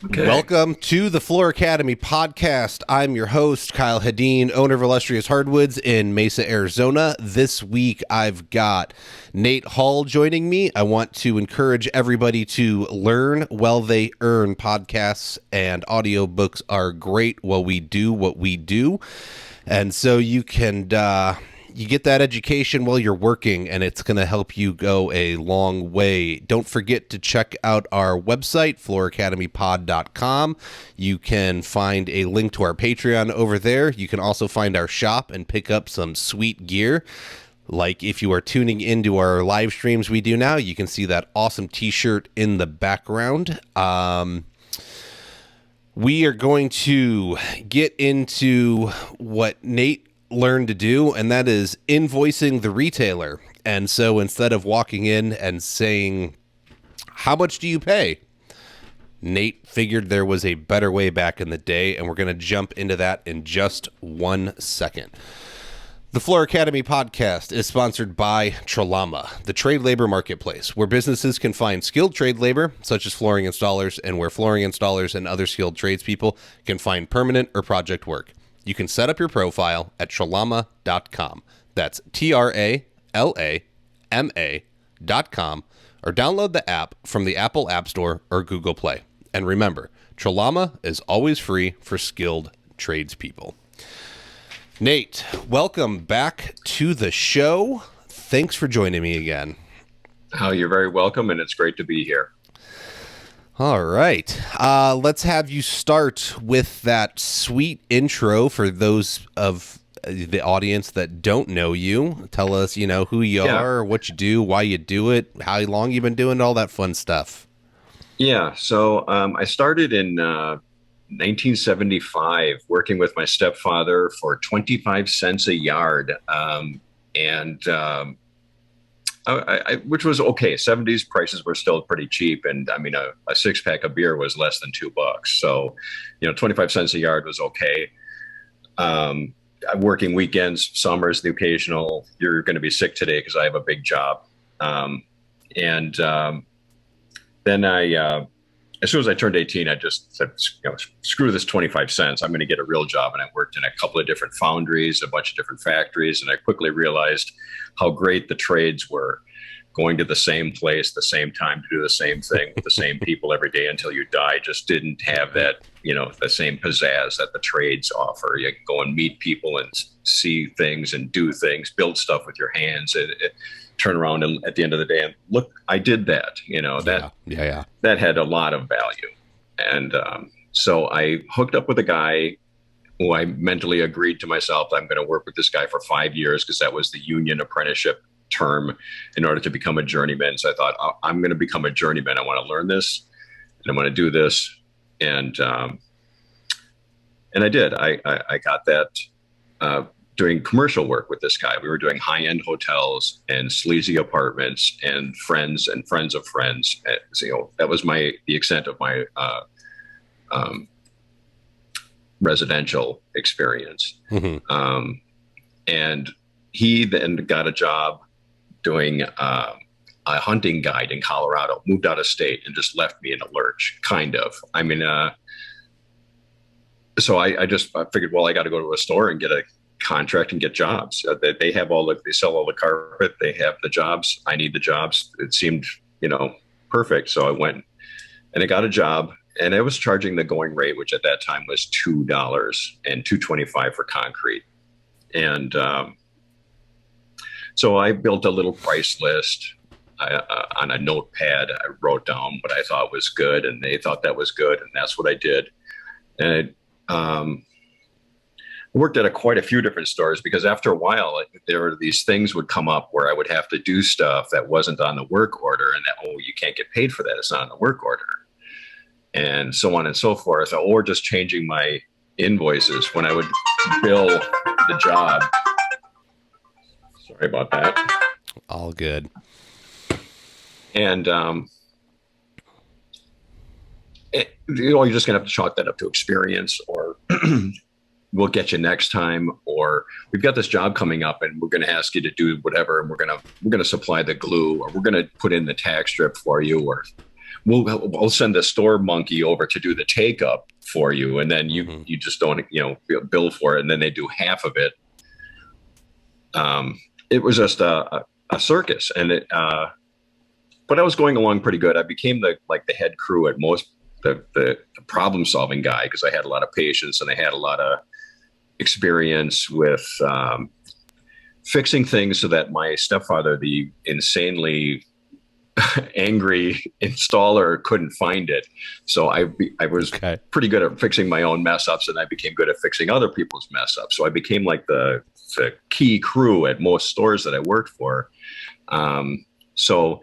Okay. Welcome to the Floor Academy podcast. I'm your host, Kyle Hedin, owner of Illustrious Hardwoods in Mesa, Arizona. This week, I've got Nate Hall joining me. I want to encourage everybody to learn while they earn. Podcasts and audiobooks are great while we do what we do. And so you can... you get that education while you're working, and it's going to help you go a long way. Don't forget to check out our website, flooracademypod.com. You can find a link to our Patreon over there. You can also find our shop and pick up some sweet gear. Like if you are tuning into our live streams we do now, you can see that awesome t-shirt in the background. We are going to get into what Nate learn to do, and that is invoicing the retailer. And so instead of walking in and saying, how much do you pay? Nate figured there was a better way back in the day, and we're going to jump into that in just 1 second. The Floor Academy podcast is sponsored by Tralama, the trade labor marketplace, where businesses can find skilled trade labor, such as flooring installers, and where flooring installers and other skilled tradespeople can find permanent or project work. You can set up your profile at tralama.com. That's TRALAMA.com, or download the app from the Apple App Store or Google Play. And remember, Tralama is always free for skilled tradespeople. Nate, welcome back to the show. Thanks for joining me again. Oh, you're very welcome, and it's great to be here. All right. Let's have you start with that sweet intro for those of the audience that don't know you. Tell us, who you are, what you do, why you do it, how long you've been doing, all that fun stuff. Yeah. So I started in 1975 working with my stepfather for 25 cents a yard. Which was okay. 70s prices were still pretty cheap. And I mean, a 6-pack of beer was less than $2. So, 25 cents a yard was okay. Working weekends, summers, the occasional, you're going to be sick today because I have a big job. Then as soon as I turned 18, I just said, screw this 25 cents. I'm going to get a real job. And I worked in a couple of different foundries, a bunch of different factories. And I quickly realized how great the trades were, going to the same place, the same time to do the same thing with the same people every day until you die. Just didn't have that, the same pizzazz that the trades offer. You can go and meet people and see things and do things, build stuff with your hands, and turn around and at the end of the day and look, I did that. That had a lot of value. And so I hooked up with a guy who I mentally agreed to myself, I'm going to work with this guy for 5 years, because that was the union apprenticeship term in order to become a journeyman. So I thought, I'm going to become a journeyman. I want to learn this and I want to do this. And I did. I got that doing commercial work with this guy. We were doing high-end hotels and sleazy apartments and friends of friends. So, that was the extent of my residential experience. Mm-hmm. And he then got a job doing a hunting guide in Colorado, moved out of state and just left me in a lurch, kind of. I mean, so I figured, well, I got to go to a store and get a contract and get jobs. They sell all the carpet. They have the jobs. I need the jobs. It seemed, perfect. So I went and I got a job, and I was charging the going rate, which at that time was $2 and $2.25 for concrete. And so I built a little price list on a notepad. I wrote down what I thought was good, and they thought that was good, and that's what I did. And I worked at quite a few different stores, because after a while, there were these things would come up where I would have to do stuff that wasn't on the work order, and that, you can't get paid for that. It's not on the work order, and so on and so forth. Or just changing my invoices when I would bill the job. Sorry about that. All good. And you're just going to have to chalk that up to experience, or we'll get you next time, or we've got this job coming up and we're going to ask you to do whatever, and we're going to supply the glue, or we're going to put in the tack strip for you, or we'll send the store monkey over to do the take up for you. And then you just don't, bill for it. And then they do half of it. It was just a circus, and but I was going along pretty good. I became the head crew at most, the problem solving guy, because I had a lot of patience and I had a lot of experience with fixing things so that my stepfather, the insanely angry installer, couldn't find it. So I was pretty good at fixing my own mess ups, and I became good at fixing other people's mess ups. So I became like the key crew at most stores that I worked for. So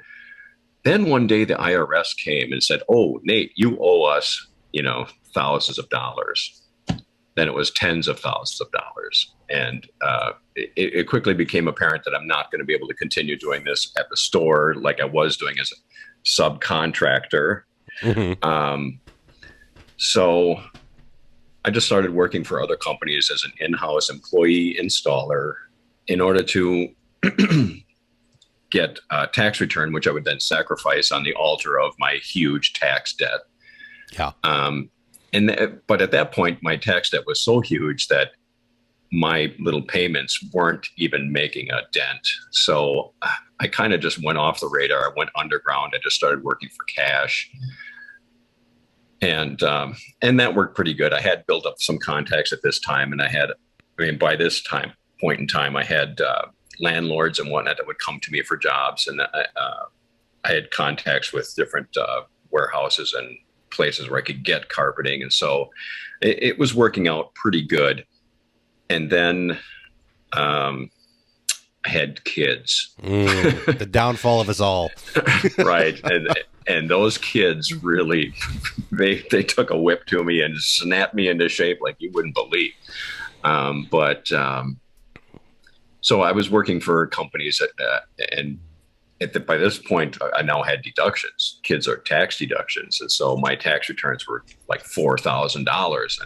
then one day the IRS came and said, "Oh, Nate, you owe us, thousands of dollars." Then it was tens of thousands of dollars. And it quickly became apparent that I'm not going to be able to continue doing this at the store like I was doing as a subcontractor. So I just started working for other companies as an in-house employee installer in order to get a tax return, which I would then sacrifice on the altar of my huge tax debt. Yeah. But at that point, my tax debt was so huge that my little payments weren't even making a dent. So I kind of just went off the radar. I went underground. I just started working for cash. And that worked pretty good. I had built up some contacts at this time, and by this point in time, I had landlords and whatnot that would come to me for jobs, and I had contacts with different warehouses and places where I could get carpeting, and so it was working out pretty good. And then I had kids. The downfall of us all. Right. And those kids really, they took a whip to me and snapped me into shape like you wouldn't believe. So I was working for companies by this point, I now had deductions. Kids are tax deductions. And so my tax returns were like $4,000.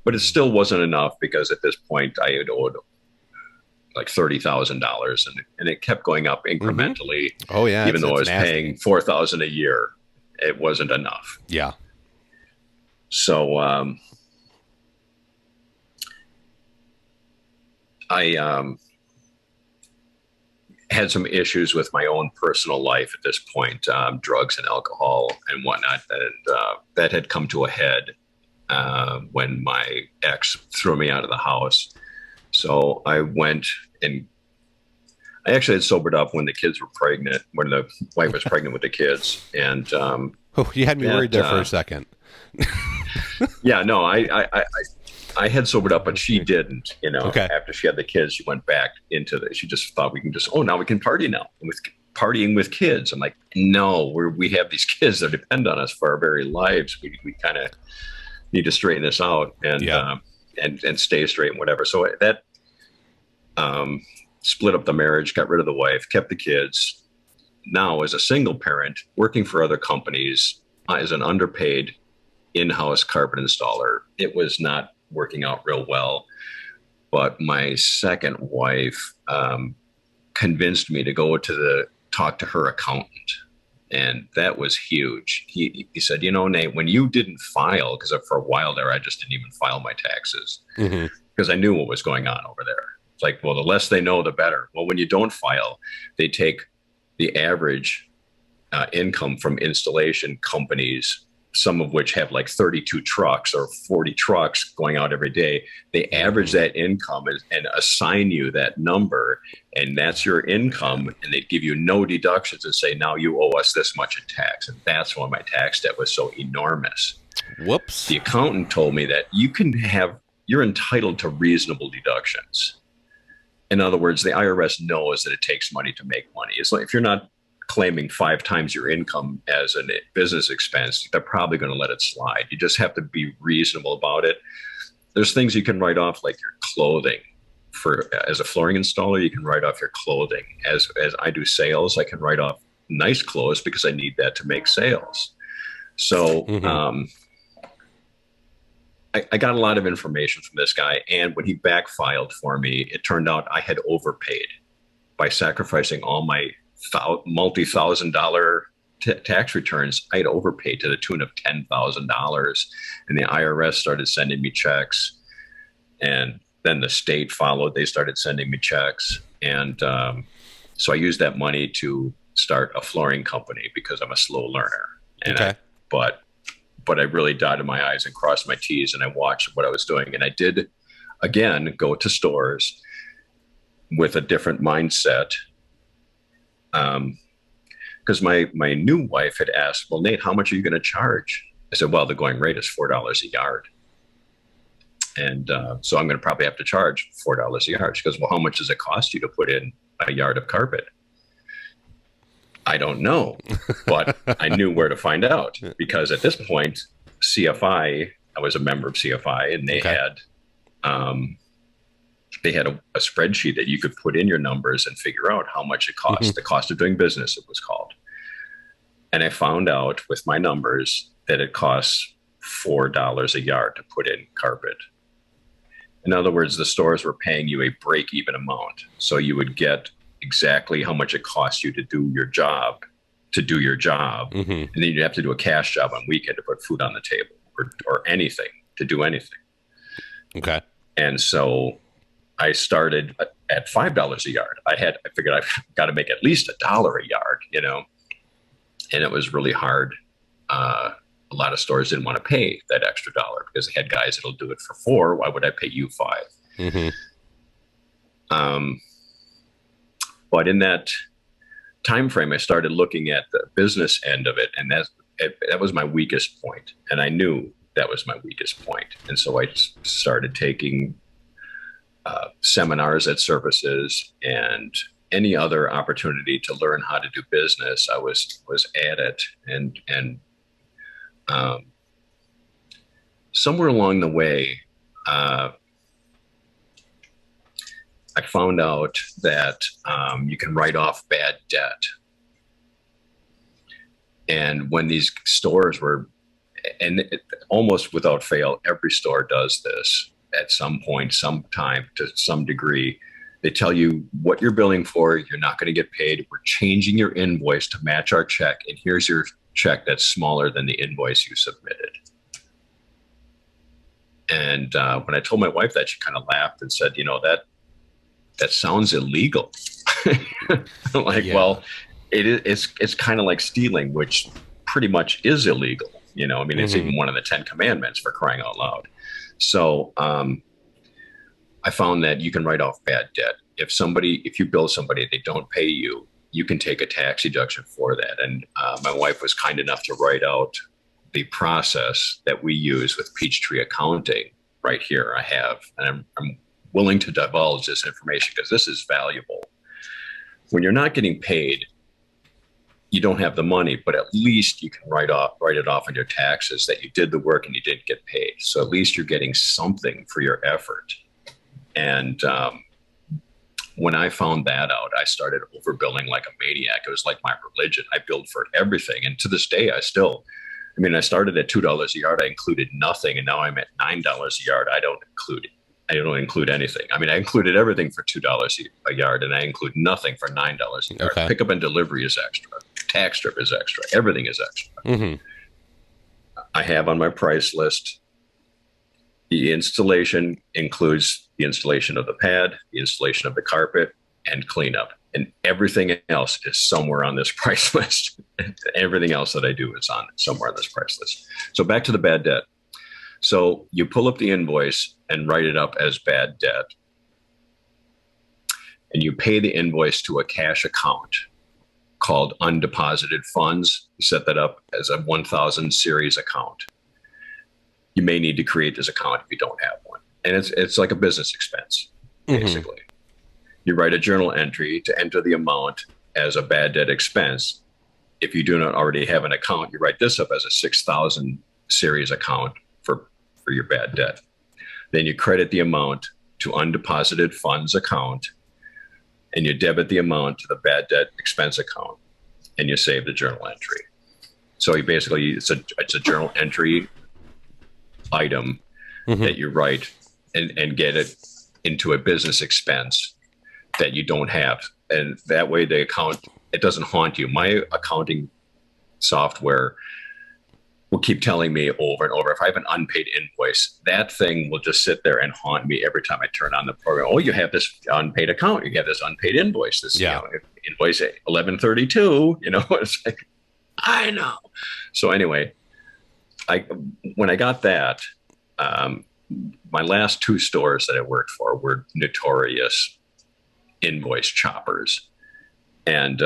But it still wasn't enough, because at this point I had owed like $30,000, and it kept going up incrementally. Oh yeah. Even though I was paying $4,000 a year, it wasn't enough. Yeah. So I had some issues with my own personal life at this point, drugs and alcohol and whatnot, and that had come to a head when my ex threw me out of the house. So I went, and I actually had sobered up when the kids were pregnant, when the wife was pregnant with the kids. And you had me worried there for a second. Yeah, no, I had sobered up, but she didn't. Okay. After she had the kids, she went back she just thought now we can party now, with partying with kids. I'm like, no, we have these kids that depend on us for our very lives. We kind of need to straighten this out and stay straight and whatever. So that split up the marriage, got rid of the wife, kept the kids. Now, as a single parent working for other companies as an underpaid in-house carpet installer, it was not working out real well. But my second wife convinced me to go talk to her accountant. And that was huge. He said, Nate, when you didn't file, because for a while there, I just didn't even file my taxes, because I knew what was going on over there. It's like, well, the less they know, the better. Well, when you don't file, they take the average income from installation companies, some of which have like 32 trucks or 40 trucks going out every day. They average that income and assign you that number, and that's your income. And they give you no deductions and say, now you owe us this much in tax. And that's why my tax debt was so enormous. Whoops. The accountant told me that you're entitled to reasonable deductions. In other words, the IRS knows that it takes money to make money. It's like, if you're not claiming 5 times your income as a business expense, they're probably going to let it slide. You just have to be reasonable about it. There's things you can write off, like your clothing. As a flooring installer, you can write off your clothing. As I do sales, I can write off nice clothes because I need that to make sales. So I got a lot of information from this guy, and when he backfiled for me, it turned out I had overpaid by sacrificing all my multi-$1,000 tax returns, I'd overpaid to the tune of $10,000, and the IRS started sending me checks, and then the state followed. They started sending me checks, and so I used that money to start a flooring company because I'm a slow learner. And Okay. but I really dotted my I's and crossed my T's, and I watched what I was doing. And I did, again, go to stores with a different mindset. Because my new wife had asked, well, Nate, how much are you going to charge? I said, well, the going rate is $4 a yard. And so I'm going to probably have to charge $4 a yard. She goes, well, how much does it cost you to put in a yard of carpet? I don't know, but I knew where to find out, because at this point, CFI, I was a member of CFI, and they had a spreadsheet that you could put in your numbers and figure out how much it cost. The cost of doing business, it was called. And I found out with my numbers that it costs $4 a yard to put in carpet. In other words, the stores were paying you a break-even amount. So you would get exactly how much it costs you to do your job, and then you'd have to do a cash job on weekend to put food on the table, or anything, to do anything. Okay. And so I started at $5 a yard. I figured I've got to make at least $1 a yard, and it was really hard. A lot of stores didn't want to pay that extra dollar because they had guys that'll do it for $4. Why would I pay you $5? But in that time frame, I started looking at the business end of it, and that was my weakest point, and I knew that was my weakest point. And so I started taking seminars at services and any other opportunity to learn how to do business. I was at it, and somewhere along the way, I found out that you can write off bad debt. And when these stores were, almost without fail, every store does this at some point, sometime, to some degree. They tell you what you're billing for. You're not going to get paid. We're changing your invoice to match our check. And here's your check that's smaller than the invoice you submitted. And when I told my wife that, she kind of laughed and said, that sounds illegal. I'm like, well, it's kind of like stealing, which pretty much is illegal. It's even one of the 10 commandments, for crying out loud. So I found that you can write off bad debt. If you bill somebody, they don't pay you, you can take a tax deduction for that. And my wife was kind enough to write out the process that we use with Peachtree Accounting right here. I have, and I'm willing to divulge this information because this is valuable. When you're not getting paid, you don't have the money, but at least you can write it off on your taxes that you did the work and you didn't get paid. So at least you're getting something for your effort. And when I found that out, I started overbilling like a maniac. It was like my religion. I billed for everything. And to this day, I started at $2 a yard. I included nothing. And now I'm at $9 a yard. I don't include anything. I included everything for $2 a yard, and I include nothing for $9 a yard. Okay. Pickup and delivery is extra. Tax strip is extra. Everything is extra. I have on my price list, the installation includes the installation of the pad, the installation of the carpet, and cleanup. And everything else is somewhere on this price list. Everything else that I do is somewhere on this price list. So back to the bad debt. So you pull up the invoice and write it up as bad debt. And you pay the invoice to a cash account called undeposited funds. You set that up as a 1000 series account. You may need to create this account if you don't have one. And it's like a business expense, basically. You write a journal entry to enter the amount as a bad debt expense. If you do not already have an account, you write this up as a 6000 series account for your bad debt. Then you credit the amount to undeposited funds account, and you debit the amount to the bad debt expense account, and you save the journal entry. So it's a journal entry item that you write and get it into a business expense that you don't have. And that way the account, it doesn't haunt you. My accounting software will keep telling me over and over, if I have an unpaid invoice, that thing will just sit there and haunt me every time I turn on the program. Oh, you have this unpaid account. You have this unpaid invoice. This invoice 1132. It's like, I know. So anyway, when I got that, my last 2 stores that I worked for were notorious invoice choppers. And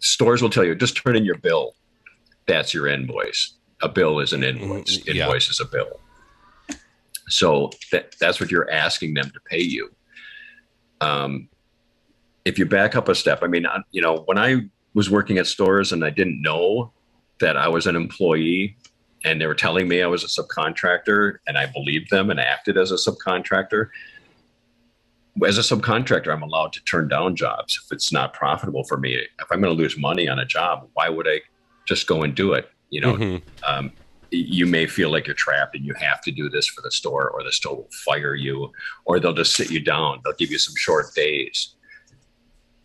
stores will tell you, just turn in your bill. That's your invoice. A bill is an invoice. Invoice is a bill. So that's what you're asking them to pay you. If you back up a step, I mean, when I was working at stores and I didn't know that I was an employee and they were telling me I was a subcontractor, and I believed them and acted as a subcontractor. As a subcontractor, I'm allowed to turn down jobs if it's not profitable for me. If I'm going to lose money on a job, why would I just go and do it? You may feel like you're trapped and you have to do this for the store, or the store will fire you, or they'll just sit you down. They'll give you some short days.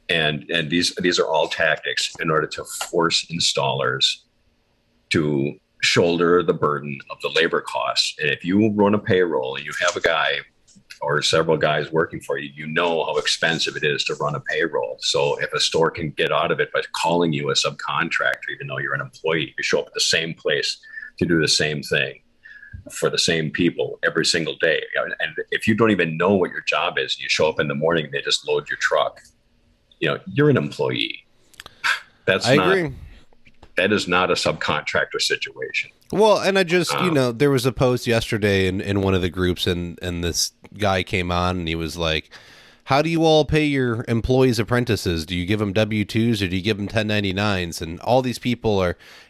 And these are all tactics in order to force installers to shoulder the burden of the labor costs. And if you run a payroll and you have a guy or several guys working for you, you know how expensive it is to run a payroll. So if a store can get out of it by calling you a subcontractor, even though you're an employee, you show up at the same place to do the same thing for the same people every single day. And if you don't even know what your job is, you show up in the morning, they just load your truck, you're an employee. I agree. That is not a subcontractor situation. Well, and I just, there was a post yesterday in one of the groups, and this guy came on and he was like, how do you all pay your employees apprentices? Do you give them W-2s or do you give them 1099s? And all these people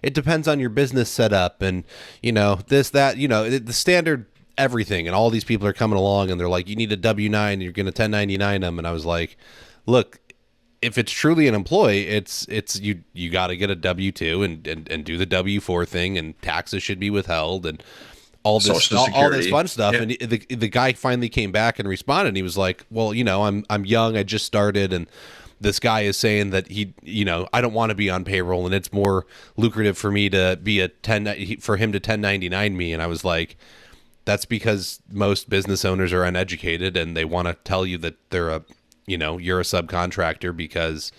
it depends on your business setup and, this, that, the standard everything. And all these people are coming along and they're like, you need a W-9 and you're going to 1099 them. And I was like, look, if it's truly an employee, it's you got to get a W-2 and do the W-4 thing, and taxes should be withheld and all this fun stuff. Yeah. And the guy finally came back and responded. And he was like, well, I'm young, I just started, and this guy is saying that I don't want to be on payroll, and it's more lucrative for me to be for him to 1099 me. And I was like, that's because most business owners are uneducated and they want to tell you that they're you're a subcontractor because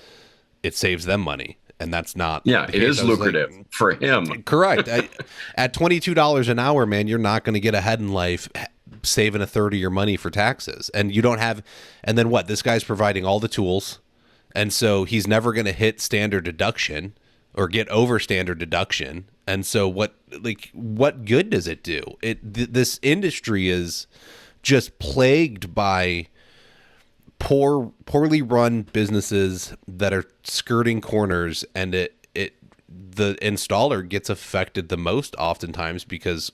it saves them money. And that's not. Yeah, it is lucrative for him. Correct. At $22 an hour, man, you're not going to get ahead in life saving a third of your money for taxes. And you don't have. And then what? This guy's providing all the tools. And so he's never going to hit standard deduction or get over standard deduction. And so what good does it do? This industry is just plagued by poorly run businesses that are skirting corners, and the installer gets affected the most oftentimes because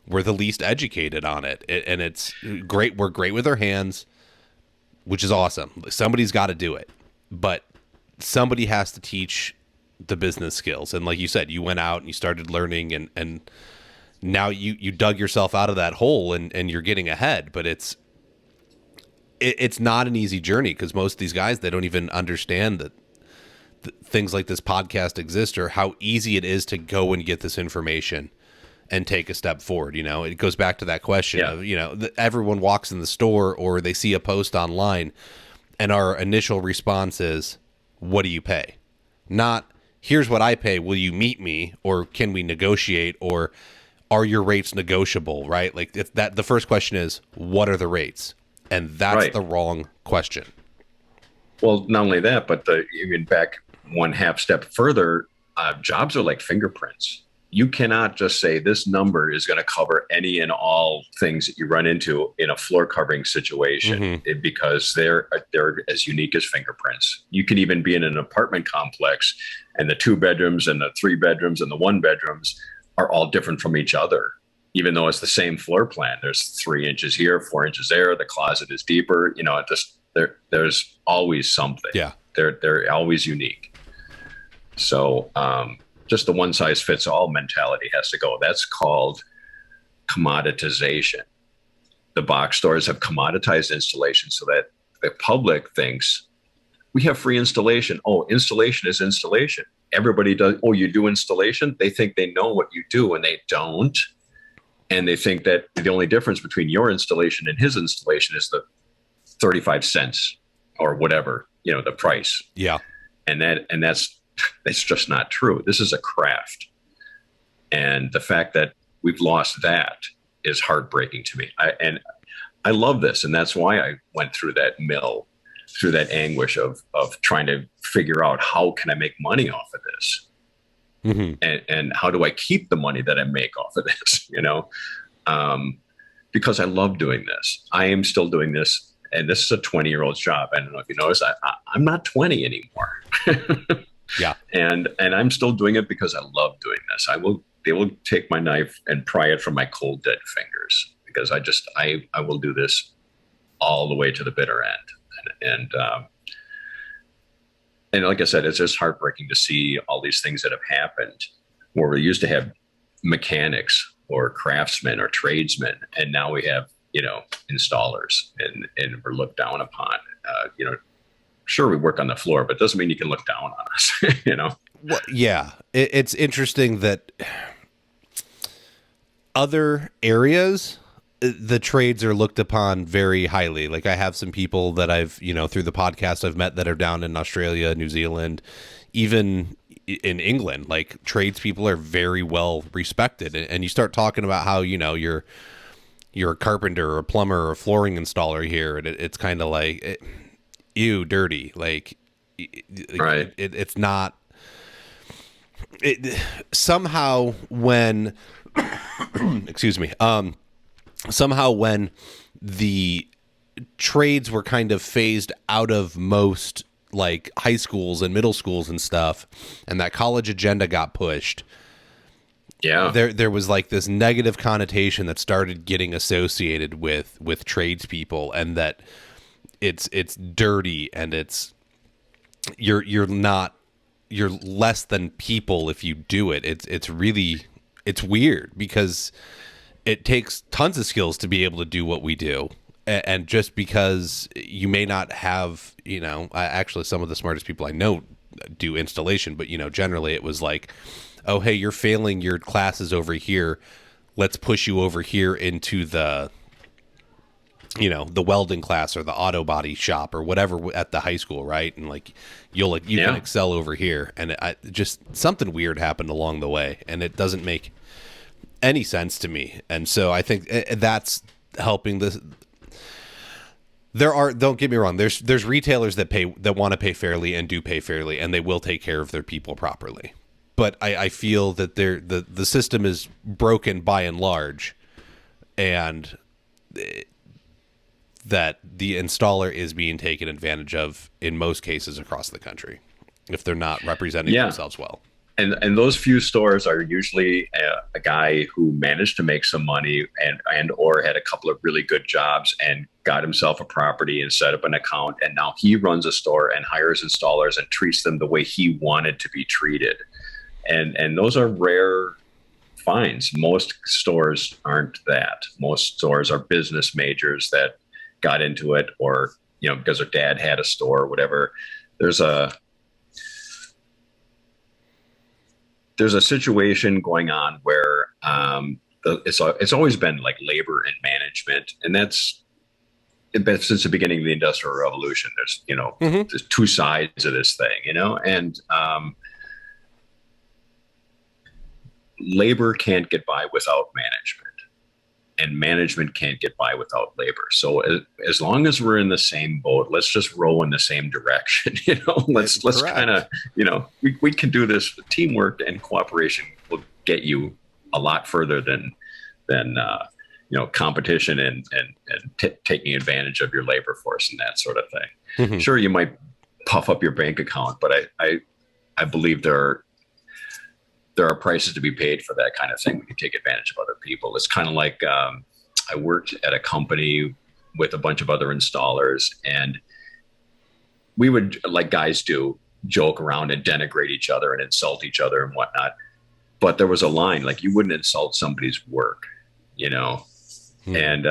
we're the least educated on it. And it's great. We're great with our hands, which is awesome. Somebody's got to do it, but somebody has to teach the business skills. And like you said, you went out and you started learning, and now you dug yourself out of that hole and you're getting ahead, but it's not an easy journey, because most of these guys, they don't even understand that things like this podcast exist, or how easy it is to go and get this information and take a step forward. It goes back to that question of, everyone walks in the store or they see a post online and our initial response is, what do you pay? Not, here's what I pay, will you meet me? Or can we negotiate? Or are your rates negotiable? Right? Like the first question is, what are the rates? And that's the wrong question. Well, not only that, but even back one half step further, jobs are like fingerprints. You cannot just say this number is going to cover any and all things that you run into in a floor covering situation, because they're as unique as fingerprints. You can even be in an apartment complex, and the 2 bedrooms and the 3 bedrooms and the 1 bedrooms are all different from each other. Even though it's the same floor plan, there's 3 inches here, 4 inches there. The closet is deeper. There's always something. Yeah, they're always unique. So just the one size fits all mentality has to go. That's called commoditization. The box stores have commoditized installation so that the public thinks we have free installation. Oh, installation is installation. everybody does. Oh, you do installation? They think they know what you do, and they don't. And they think that the only difference between your installation and his installation is the 35 cents or whatever, the price. Yeah. And that's just not true. This is a craft. And the fact that we've lost that is heartbreaking to me. I love this. And that's why I went through that through that anguish of trying to figure out how can I make money off of this? Mm-hmm. And how do I keep the money that I make off of this? Because I love doing this. I am still doing this. And this is a 20-year-old's job. I don't know if you notice, I'm not 20 anymore. Yeah. And I'm still doing it because I love doing this. They will take my knife and pry it from my cold, dead fingers, because I will do this all the way to the bitter end. And like I said, it's just heartbreaking to see all these things that have happened where we used to have mechanics or craftsmen or tradesmen, and now we have, installers, and we're looked down upon. Sure, we work on the floor, but it doesn't mean you can look down on us, Well, yeah. It's interesting that other areas, the trades are looked upon very highly. Like I have some people that I've, through the podcast I've met that are down in Australia, New Zealand, even in England. Like tradespeople are very well respected. And you start talking about how, you're a carpenter or a plumber or a flooring installer here. And it's kind of like, ew, dirty. Like, right. It's not. Somehow when, excuse me, somehow when the trades were kind of phased out of most like high schools and middle schools and stuff, and that college agenda got pushed. Yeah. There was like this negative connotation that started getting associated with tradespeople, and that it's dirty, and you're less than people if you do it. It's weird because it takes tons of skills to be able to do what we do. And just because you may not have, actually some of the smartest people I know do installation, but, generally it was like, oh, hey, you're failing your classes over here. Let's push you over here into the welding class or the auto body shop or whatever at the high school. Right. And like, you can excel over here. And just something weird happened along the way, and it doesn't make any sense to me. And so I think that's helping this. Don't get me wrong, there's retailers that want to pay fairly and do pay fairly, and they will take care of their people properly. But I feel that the system is broken by and large, and that the installer is being taken advantage of in most cases across the country if they're not representing themselves well. And those few stores are usually a guy who managed to make some money and or had a couple of really good jobs and got himself a property and set up an account. And now he runs a store and hires installers and treats them the way he wanted to be treated. And those are rare finds. Most stores aren't that. Most stores are business majors that got into it, or, because their dad had a store or whatever. There's a situation going on where it's always been like labor and management, and that's since the beginning of the Industrial Revolution. There's there's two sides of this thing, and labor can't get by without management, and management can't get by without labor. So as long as we're in the same boat, let's just row in the same direction. Let's kind of, we can do this. Teamwork and cooperation will get you a lot further than competition and taking advantage of your labor force and that sort of thing. Mm-hmm. Sure, you might puff up your bank account, but I believe there are prices to be paid for that kind of thing when you take advantage of other people. It's kind of like I worked at a company with a bunch of other installers, and we would, like guys do, joke around and denigrate each other and insult each other and whatnot. But there was a line, like you wouldn't insult somebody's work, and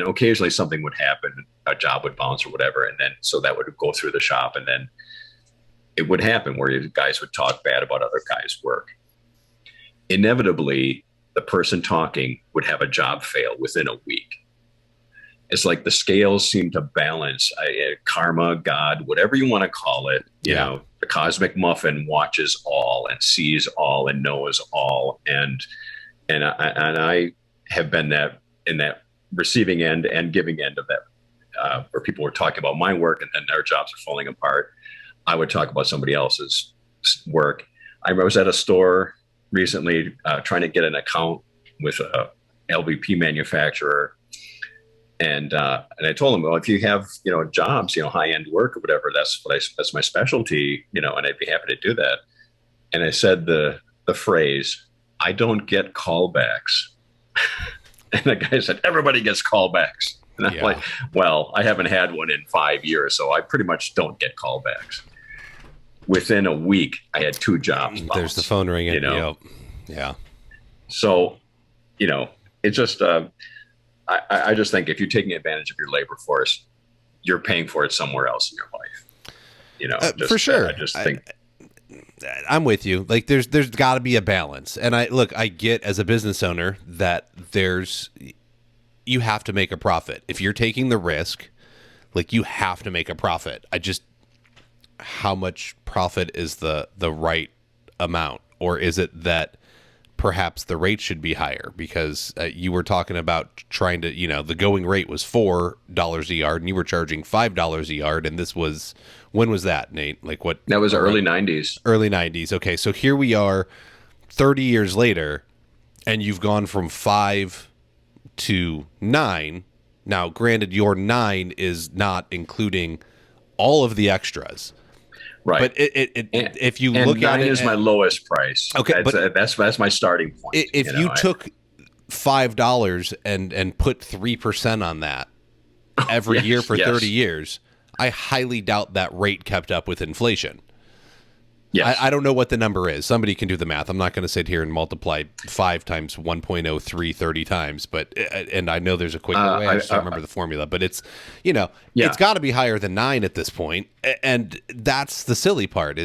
occasionally something would happen, a job would bounce or whatever. And then, so that would go through the shop, and then it would happen where you guys would talk bad about other guys' work. Inevitably, the person talking would have a job fail within a week. It's like the scales seem to balance. Karma, God, whatever you want to call it. You know, the cosmic muffin watches all and sees all and knows all. And I have been that in that receiving end and giving end of that, where people were talking about my work and then their jobs are falling apart. I would talk about somebody else's work. I was at a store recently trying to get an account with a LVP manufacturer. And I told them, well, if you have, jobs, high end work or whatever, that's my specialty, and I'd be happy to do that. And I said the phrase, I don't get callbacks. And the guy said, everybody gets callbacks. And I'm like, well, I haven't had one in 5 years, so I pretty much don't get callbacks. Within a week, I had 2 jobs. There's the phone ringing. Yeah. So, it's just, I just think if you're taking advantage of your labor force, you're paying for it somewhere else in your life. For sure. I just think I'm with you. Like there's got to be a balance. And I get as a business owner that you have to make a profit. If you're taking the risk, like you have to make a profit. How much profit is the right amount? Or is it that perhaps the rate should be higher? Because you were talking about trying to, the going rate was $4 a yard and you were charging $5 a yard. And this was, when was that, Nate? Like what? That was early 90s. Early 90s. Okay. So here we are 30 years later and you've gone from 5 to 9. Now, granted, your 9 is not including all of the extras. Right. But if you look at it, 9 is my lowest price. Okay, that's my starting point. If you took $5 and put 3% on that every year for 30 years, I highly doubt that rate kept up with inflation. Yes. I don't know what the number is. Somebody can do the math. I'm not going to sit here and multiply 5 times 1.03 30 times, and I know there's a quicker way. I just don't remember the formula, but it's, it's got to be higher than 9 at this point. And that's the silly part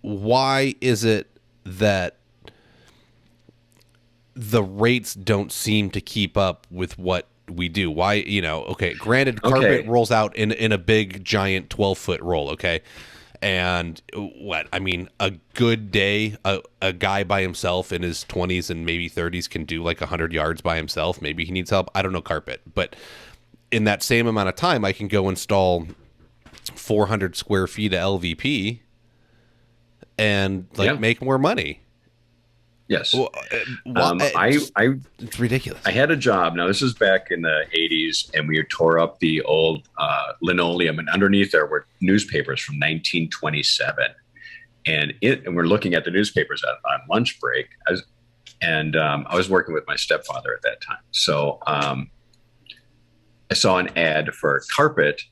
why is it that the rates don't seem to keep up with what we do? Why, granted, carpet rolls out in a big, giant 12-foot roll. Okay. And a good day, a guy by himself in his 20s and maybe 30s can do like 100 yards by himself. Maybe he needs help. I don't know carpet. But in that same amount of time, I can go install 400 square feet of LVP and make more money. Yes. Well, it's ridiculous. I had a job. Now, this is back in the 80s, and we tore up the old linoleum, and underneath there were newspapers from 1927. And we're looking at the newspapers on lunch break. I was working with my stepfather at that time. So I saw an ad for carpet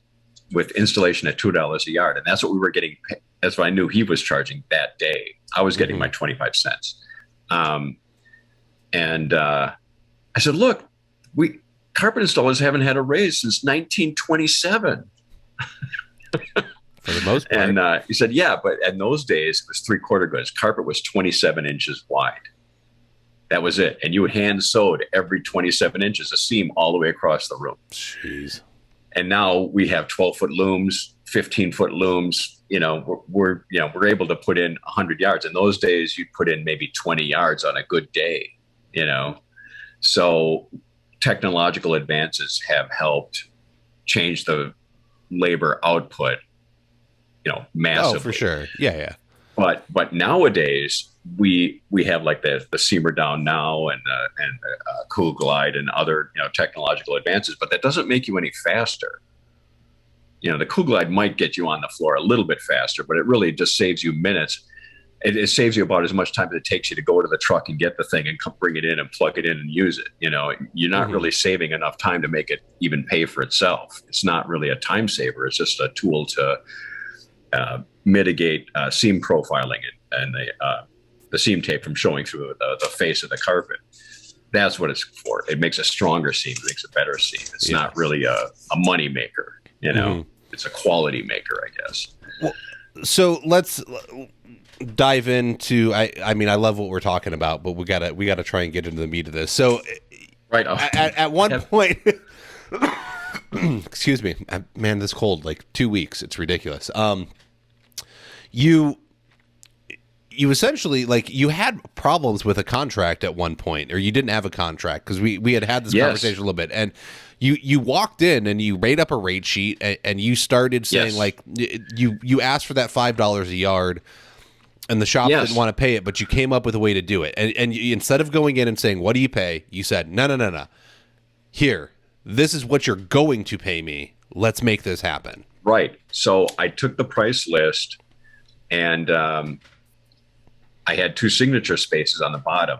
with installation at $2 a yard. And that's what we were getting. That's what I knew he was charging that day. I was getting my 25 cents. I said, look, carpet installers haven't had a raise since 1927. For the most part. And he said, yeah, but in those days it was 3/4 goods. Carpet was 27 inches wide. That was it. And you hand sewed every 27 inches a seam all the way across the room. Jeez. And now we have 12-foot looms, 15-foot looms. We're able to put in 100 yards. In those days, you'd put in maybe 20 yards on a good day. So technological advances have helped change the labor output, massively. Oh, for sure. Yeah. But nowadays we have like the seamer down now and Cool Glide and other technological advances, but that doesn't make you any faster. The Cool Glide might get you on the floor a little bit faster, but it really just saves you minutes. It saves you about as much time as it takes you to go to the truck and get the thing and come bring it in and plug it in and use it. You're not really saving enough time to make it even pay for itself. It's not really a time saver. It's just a tool to mitigate seam profiling and the seam tape from showing through the face of the carpet. That's what it's for. It makes a stronger seam. It makes a better seam. It's not really a money maker. It's a quality maker, I guess. Well, So let's dive into. I mean, I love what we're talking about, but we gotta try and get into the meat of this. So Right. at one point, excuse me, man, this cold, like 2 weeks, it's ridiculous. You you essentially, like, you had problems with a contract at one point, or you didn't have a contract, because we had this Yes. conversation a little bit, and you walked in and you made up a rate sheet, and you started saying, Yes. like, you asked for that $5 a yard, and the shop Yes. didn't want to pay it, but you came up with a way to do it, and you, instead of going in and saying, what do you pay, you said, no, here, this is what you're going to pay me, let's make this happen. Right. So I took the price list, and I had 2 signature spaces on the bottom,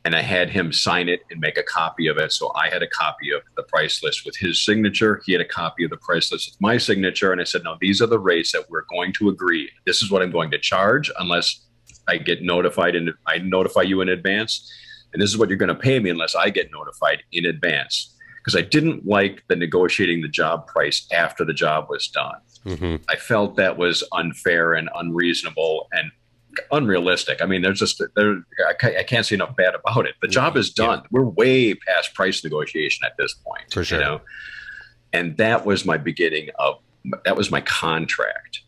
and I had him sign it and make a copy of it. So I had a copy of the price list with his signature. He had a copy of the price list with my signature. And I said, no, these are the rates that we're going to agree. This is what I'm going to charge unless I get notified, and I notify you in advance. And this is what you're going to pay me unless I get notified in advance. Because I didn't like the negotiating the job price after the job was done. Mm-hmm. I felt that was unfair and unreasonable and unrealistic. I mean, I can't say enough bad about it. The job is done. Yeah. We're way past price negotiation at this point. For sure. You know? And that was my beginning of, that was my contract.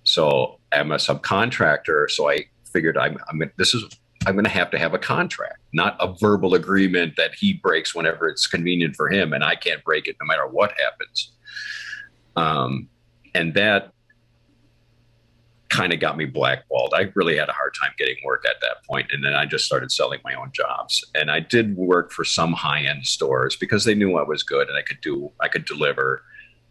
So I'm a subcontractor. So I figured I'm going to have a contract, not a verbal agreement that he breaks whenever it's convenient for him, and I can't break it no matter what happens. And that kind of got me blackballed. I really had a hard time getting work at that point. And then I just started selling my own jobs. And I did work for some high-end stores because they knew I was good and I could deliver.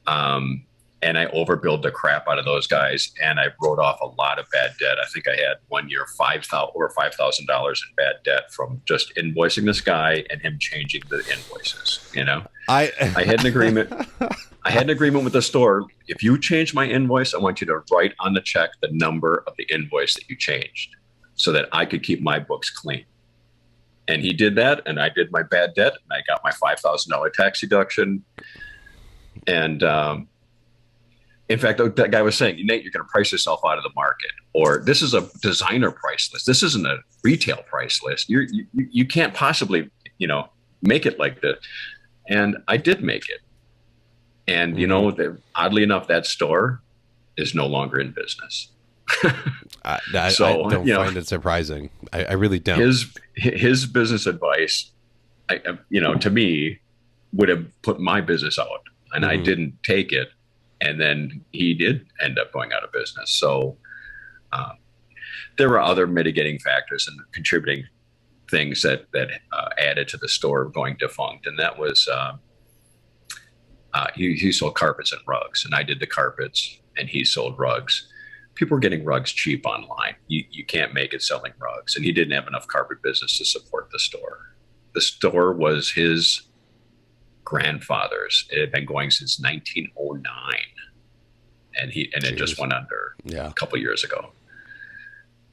And I overbilled the crap out of those guys. And I wrote off a lot of bad debt. I think I had one year over $5,000 in bad debt from just invoicing this guy and him changing the invoices. You know, I had an agreement. I had an agreement with the store. If you change my invoice, I want you to write on the check the number of the invoice that you changed so that I could keep my books clean. And he did that, and I did my bad debt, and I got my $5,000 tax deduction. And in fact, that guy was saying, Nate, you're going to price yourself out of the market, or this is a designer price list. This isn't a retail price list. You can't possibly, make it like this. And I did make it. And, oddly enough, that store is no longer in business. I don't find it surprising. I really don't. His business advice, to me, would have put my business out. And I didn't take it. And then he did end up going out of business. So there were other mitigating factors and contributing things that added to the store going defunct. And that was... he sold carpets and rugs, and I did the carpets, and he sold rugs. People were getting rugs cheap online. You can't make it selling rugs, and he didn't have enough carpet business to support the store. The store was his grandfather's. It had been going since 1909, and it just went under a couple years ago.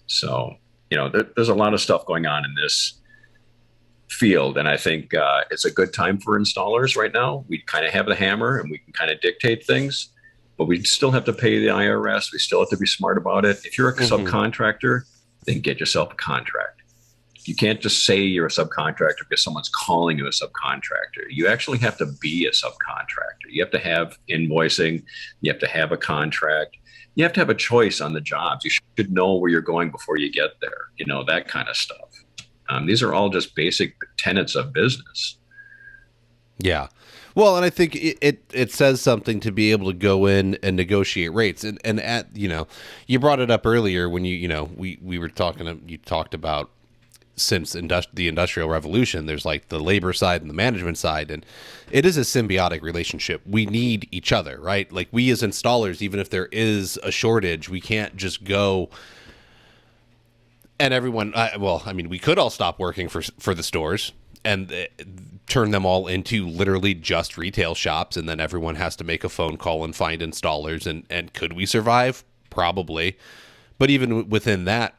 So there's a lot of stuff going on in this field, and I think it's a good time for installers right now. We kind of have the hammer and we can kind of dictate things, but we still have to pay the IRS. We still have to be smart about it. If you're a subcontractor, then get yourself a contract. You can't just say you're a subcontractor because someone's calling you a subcontractor. You actually have to be a subcontractor. You have to have invoicing. You have to have a contract. You have to have a choice on the jobs. You should know where you're going before you get there. That kind of stuff. These are all just basic tenets of business. Yeah. Well, and I think it says something to be able to go in and negotiate rates. And at, you brought it up earlier when we were talking, you talked about since the Industrial Revolution, there's like the labor side and the management side, and it is a symbiotic relationship. We need each other, right? Like, we as installers, even if there is a shortage, we can't just go... And everyone, we could all stop working for the stores and turn them all into literally just retail shops, and then everyone has to make a phone call and find installers. And could we survive? Probably. But even within that,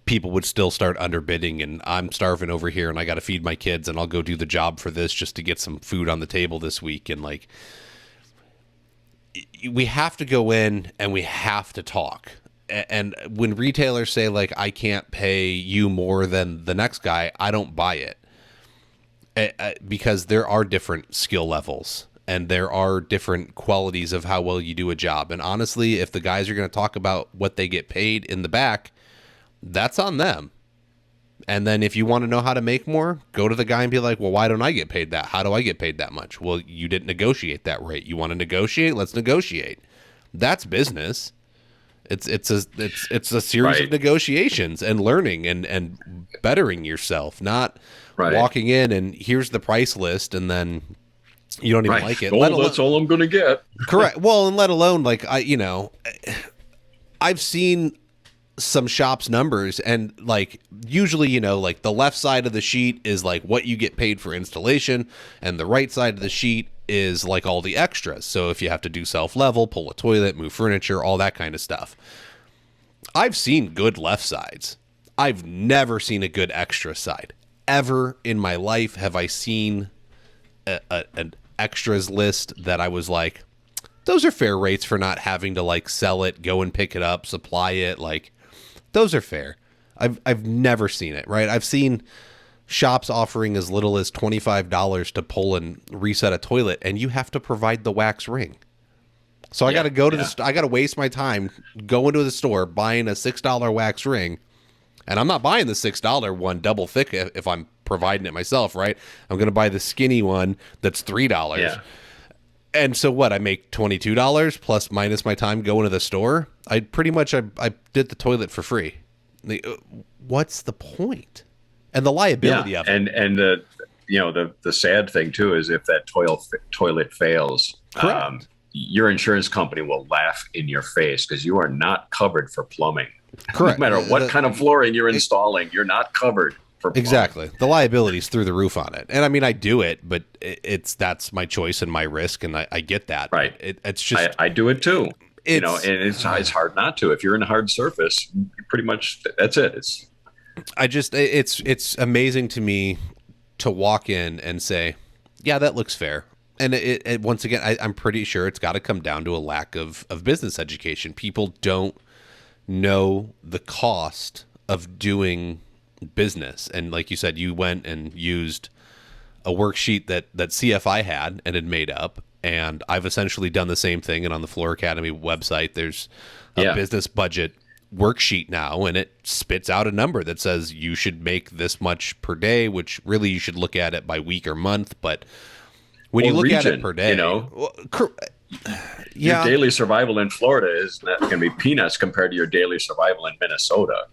people would still start underbidding, and I'm starving over here, and I got to feed my kids, and I'll go do the job for this just to get some food on the table this week. And we have to go in and we have to talk. And when retailers say like, I can't pay you more than the next guy, I don't buy it. Because there are different skill levels and there are different qualities of how well you do a job. And honestly, if the guys are going to talk about what they get paid in the back, that's on them. And then if you want to know how to make more, go to the guy and be like, well, why don't I get paid that? How do I get paid that much? Well, you didn't negotiate that rate. You want to negotiate? Let's negotiate. That's business. It's a series of negotiations and learning and bettering yourself, not walking in and here's the price list and then you don't even like it. That's all I'm going to get. Correct. Well, and let alone like I've seen some shops numbers and like usually, like the left side of the sheet is like what you get paid for installation and the right side of the sheet is like all the extras. So if you have to do self-level, pull a toilet, move furniture, all that kind of stuff. I've seen good left sides. I've never seen a good extra side. Ever in my life have I seen an extras list that I was like, those are fair rates for not having to like sell it, go and pick it up, supply it. Like those are fair. I've never seen it, right? I've seen shops offering as little as $25 to pull and reset a toilet, and you have to provide the wax ring. So I got to go to I got to waste my time going to the store, buying a $6 wax ring, and I'm not buying the $6 one double thick if I'm providing it myself, right? I'm going to buy the skinny one that's $3. Yeah. And so what? I make $22 plus minus my time going to the store. I did the toilet for free. What's the point? And the liability of it. And the sad thing too is if that toilet fails, your insurance company will laugh in your face because you are not covered for plumbing. Correct. No matter what kind of flooring you're installing, you're not covered for plumbing. Exactly. The liability's through the roof on it. And I mean, I do it, but that's my choice and my risk, and I get that. Right. It's just I do it too. And it's hard not to. If you're in a hard surface, pretty much that's it. It's amazing to me to walk in and say, yeah, that looks fair. And it once again, I'm pretty sure it's got to come down to a lack of business education. People don't know the cost of doing business. And like you said, you went and used a worksheet that CFI had and had made up. And I've essentially done the same thing. And on the Floor Academy website, there's a business budget worksheet now, and it spits out a number that says you should make this much per day, which really you should look at it by week or month. But when you look at it per day, your daily survival in Florida is not going to be peanuts compared to your daily survival in Minnesota,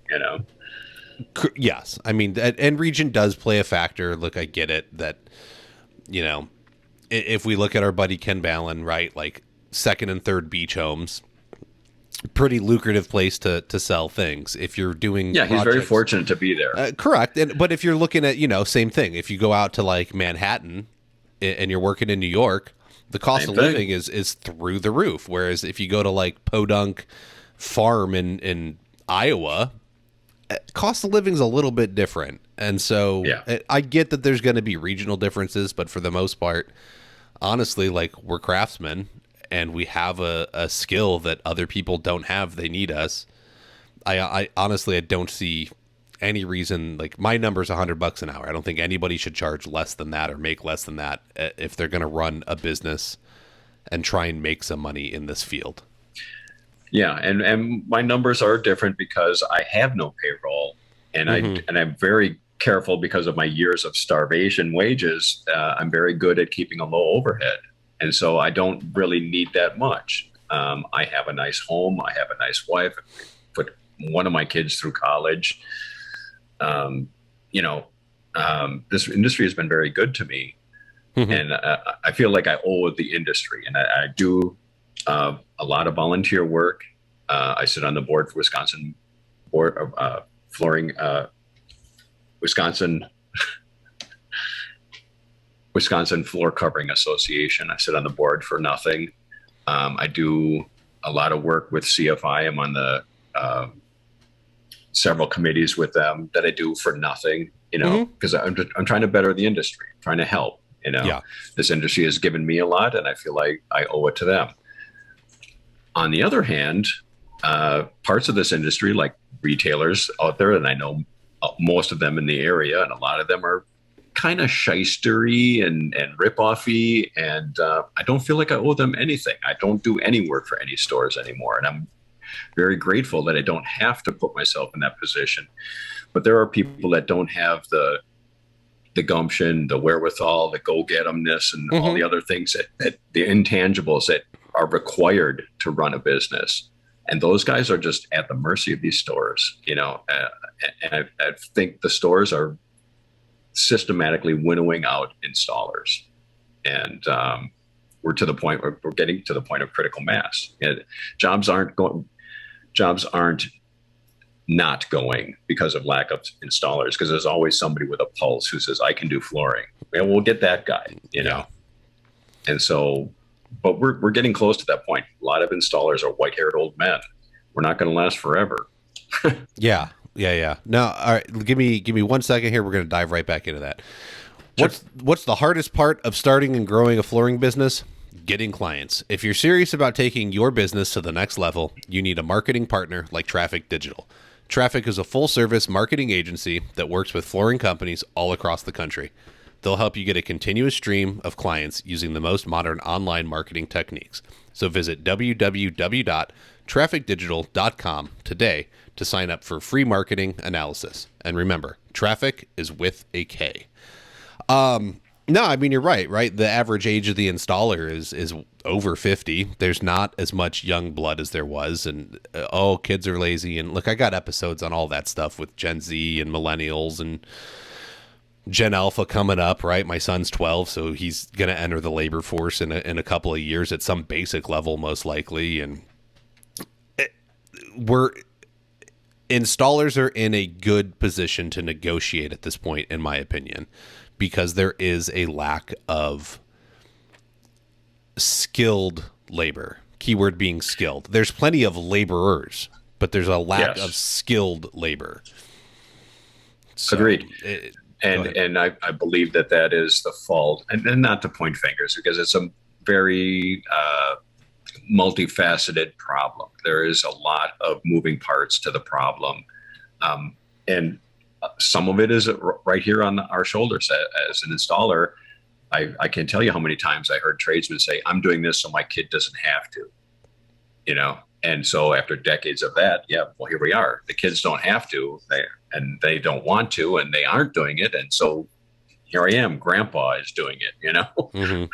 Yes. I mean, and region does play a factor. Look, I get it that, if we look at our buddy Ken Ballin, right, like second and third beach homes, pretty lucrative place to sell things. If you're doing he's very fortunate to be there. Correct. But if you're looking at, same thing. If you go out to like Manhattan and you're working in New York, the cost of living is through the roof. Whereas if you go to like Podunk Farm in Iowa, cost of living is a little bit different. And so I get that there's going to be regional differences, but for the most part, honestly, like we're craftsmen and we have a skill that other people don't have. They need us. I honestly, I don't see any reason. Like my number's $100 an hour. I don't think anybody should charge less than that or make less than that if they're going to run a business and try and make some money in this field. Yeah, and my numbers are different because I have no payroll, and I'm very careful because of my years of starvation wages. I'm very good at keeping a low overhead, and so I don't really need that much. I have a nice home. I have a nice wife. I put one of my kids through college. This industry has been very good to me, and I feel like I owe the industry, and I do a lot of volunteer work. I sit on the board for Wisconsin Board of Flooring, Wisconsin Floor Covering Association. I sit on the board for nothing. I do a lot of work with CFI. I'm on the several committees with them that I do for nothing, because I'm trying to better the industry, trying to help. This industry has given me a lot, and I feel like I owe it to them. On the other hand, parts of this industry, like retailers out there, and I know most of them in the area, and a lot of them are kind of shystery and rip-offy, and I don't feel like I owe them anything. I don't do any work for any stores anymore, and I'm very grateful that I don't have to put myself in that position. But there are people that don't have the gumption, the wherewithal, the go-get-emness, and all the other things that the intangibles that are required to run a business. And those guys are just at the mercy of these stores, and I think the stores are systematically winnowing out installers. And we're to the point where we're getting to the point of critical mass. And jobs aren't not going because of lack of installers, because there's always somebody with a pulse who says, I can do flooring. And we'll get that guy, know. And so, but we're getting close to that point. A lot of installers are white-haired old men. We're not going to last forever. Yeah. No, all right, give me 1 second here. We're going to dive right back into that. What's the hardest part of starting and growing a flooring business? Getting clients. If you're serious about taking your business to the next level, you need a marketing partner like Traffic Digital. Traffic is a full-service marketing agency that works with flooring companies all across the country. They'll help you get a continuous stream of clients using the most modern online marketing techniques. So visit www.trafficdigital.com today to sign up for free marketing analysis. And remember, Traffic is with a K. No, I mean, you're right. The average age of the installer is over 50. There's not as much young blood as there was. And, kids are lazy. And look, I got episodes on all that stuff with Gen Z and millennials and Gen Alpha coming up, right? My son's 12, so he's going to enter the labor force in a couple of years at some basic level, most likely. And installers are in a good position to negotiate at this point, in my opinion, because there is a lack of skilled labor. Keyword being skilled. There's plenty of laborers, but there's a lack of skilled labor. So Agreed. And I believe that is the fault, and not to point fingers, because it's a very multifaceted problem. There is a lot of moving parts to the problem. And some of it is right here on our shoulders. As an installer, I can't tell you how many times I heard tradesmen say, I'm doing this so my kid doesn't have to, And so after decades of that, well, here we are. The kids don't have to, and they don't want to, and they aren't doing it. And so here I am, grandpa is doing it, Mm-hmm.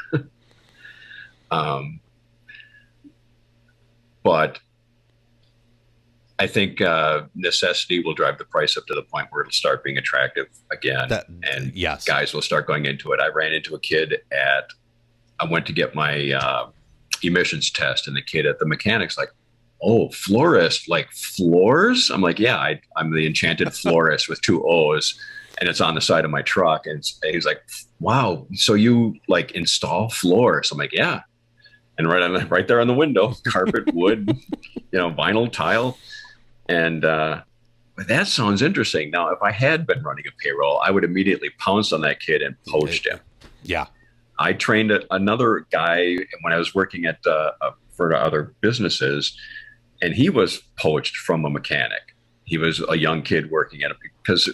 But I think necessity will drive the price up to the point where it'll start being attractive again. Guys will start going into it. I ran into a kid I went to get my emissions test, and the kid at the mechanic's like, oh, florist, like floors? I'm like, yeah, I'm the Enchanted Floorist with 2 O's, and it's on the side of my truck. And he's like, wow, so you like install floors? I'm like, yeah. And right there on the window, carpet, wood, vinyl, tile. And that sounds interesting. Now, if I had been running a payroll, I would immediately pounce on that kid and poached him. Yeah. I trained another guy when I was working at for other businesses, and he was poached from a mechanic. He was a young kid working at it because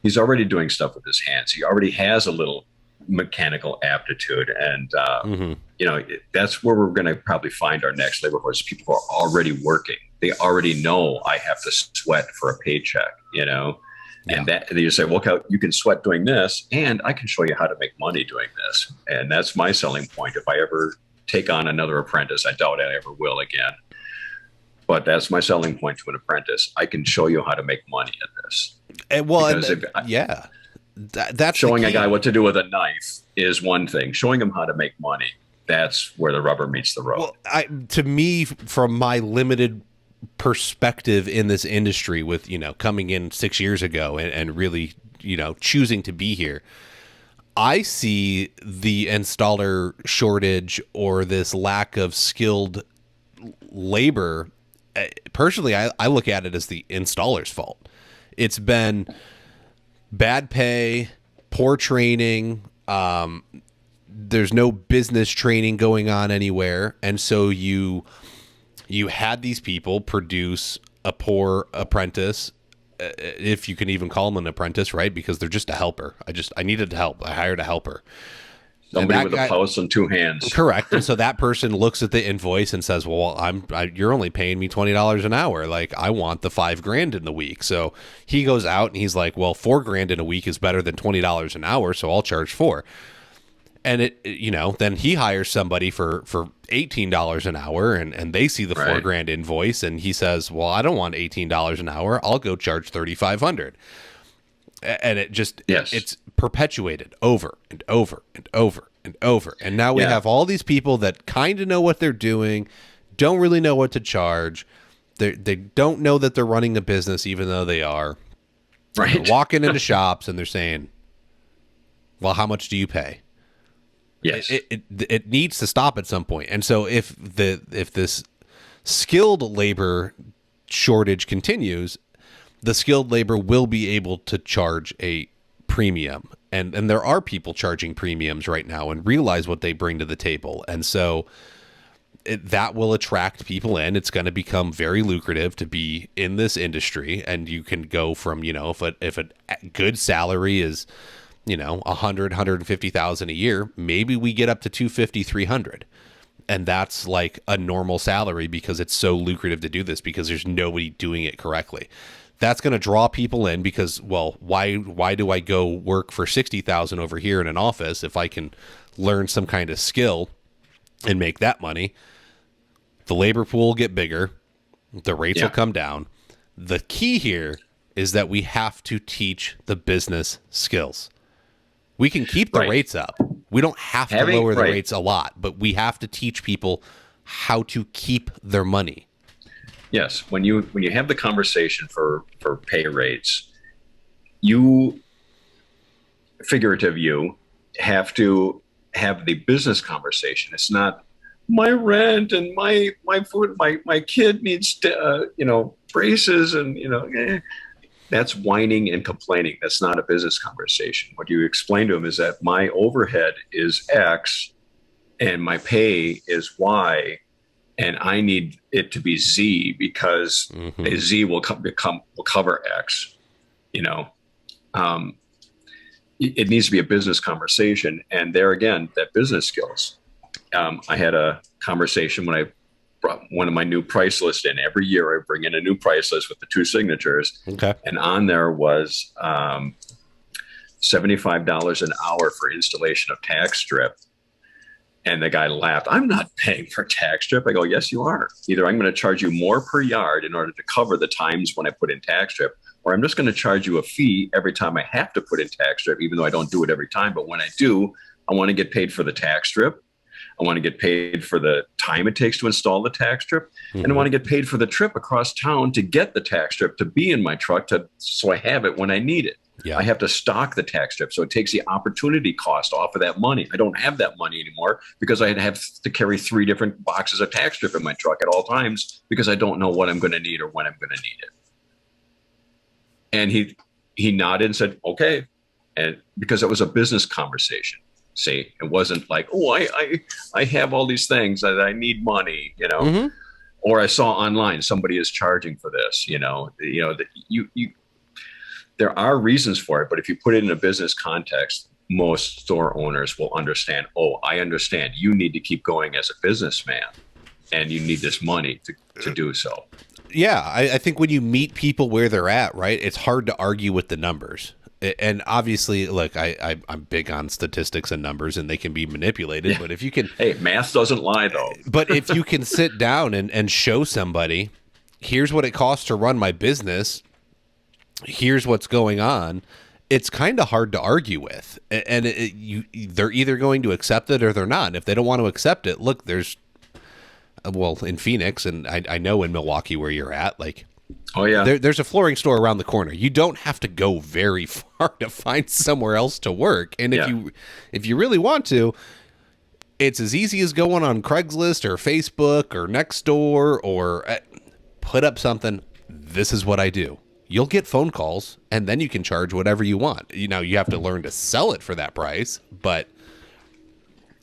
he's already doing stuff with his hands. He already has a little mechanical aptitude, and that's where we're going to probably find our next labor force. People who are already working. They already know I have to sweat for a paycheck, and that you say, well, you can sweat doing this, and I can show you how to make money doing this. And that's my selling point. If I ever take on another apprentice, I doubt I ever will again, but that's my selling point to an apprentice. I can show you how to make money at this. That's showing a guy what to do with a knife is one thing. Showing him how to make money, that's where the rubber meets the road. Well, to me, from my limited perspective in this industry, with coming in 6 years ago and really choosing to be here, I see the installer shortage or this lack of skilled labor. Personally, I look at it as the installer's fault. It's been bad pay, poor training. There's no business training going on anywhere. And so you you had these people produce a poor apprentice, if you can even call them an apprentice, right? Because they're just a helper. I needed help. I hired a helper. Somebody with a pulse and two hands. Correct. And so that person looks at the invoice and says, well, you're only paying me $20 an hour. Like, I want the $5,000 in the week. So he goes out and he's like, well, $4,000 in a week is better than $20 an hour. So I'll charge 4. And then he hires somebody for $18 an hour and they see the $4,000 invoice and he says, well, I don't want $18 an hour. I'll go charge $3,500. And it just, it's perpetuated over and over and over and over. And now we have all these people that kind of know what they're doing, don't really know what to charge. They don't know that they're running a business, even though they are. Right. They're walking into shops and they're saying, well, how much do you pay? Yes. It needs to stop at some point. And so if this skilled labor shortage continues, the skilled labor will be able to charge a premium. And there are people charging premiums right now and realize what they bring to the table. And so that will attract people in. It's going to become very lucrative to be in this industry. And you can go from, if a good salary is, 150,000 a year, maybe we get up to 250, 300. And that's like a normal salary because it's so lucrative to do this because there's nobody doing it correctly. That's going to draw people in because, well, why do I go work for 60,000 over here in an office if I can learn some kind of skill and make that money? The labor pool will get bigger. The rates will come down. The key here is that we have to teach the business skills. We can keep the rates up. We don't have to lower the rates a lot, but we have to teach people how to keep their money. Yes, when you have the conversation for pay rates, you have to have the business conversation. It's not my rent and my food. My kid needs braces and that's whining and complaining. That's not a business conversation. What you explain to them is that my overhead is X and my pay is Y. And I need it to be Z because a Z will cover X. It needs to be a business conversation, and there again, that business skills. I had a conversation when I brought one of my new price lists in. Every year, I bring in a new price list with the 2 signatures, and on there was $75 an hour for installation of tack strip. And the guy laughed. I'm not paying for tack strip. I go, yes, you are. Either I'm going to charge you more per yard in order to cover the times when I put in tack strip, or I'm just going to charge you a fee every time I have to put in tack strip, even though I don't do it every time. But when I do, I want to get paid for the tack strip. I want to get paid for the time it takes to install the tack strip. And I want to get paid for the trip across town to get the tack strip to be in my truck so I have it when I need it. Yeah. I have to stock the tack strip, so it takes the opportunity cost off of that money. I don't have that money anymore because I have to carry 3 different boxes of tack strip in my truck at all times because I don't know what I'm going to need or when I'm going to need it. And he nodded and said, okay. And because it was a business conversation. See, it wasn't like, oh, I have all these things that I need money, or I saw online somebody is charging for this, there are reasons for it, but if you put it in a business context, most store owners will understand, oh, I understand. You need to keep going as a businessman, and you need this money to do so. Yeah, I think when you meet people where they're at, right, it's hard to argue with the numbers. And obviously, look, I'm big on statistics and numbers, and they can be manipulated. But if you can... Hey, math doesn't lie, though. But if you can sit down and show somebody, here's what it costs to run my business, here's what's going on, it's kind of hard to argue with. And they're either going to accept it or they're not. And if they don't want to accept it, look, there's, well, in Phoenix, and I know in Milwaukee where you're at, like, oh yeah, there's a flooring store around the corner. You don't have to go very far to find somewhere else to work. And if you really want to, it's as easy as going on Craigslist or Facebook or Nextdoor or put up something. This is what I do. You'll get phone calls, and then you can charge whatever you want. You have to learn to sell it for that price, but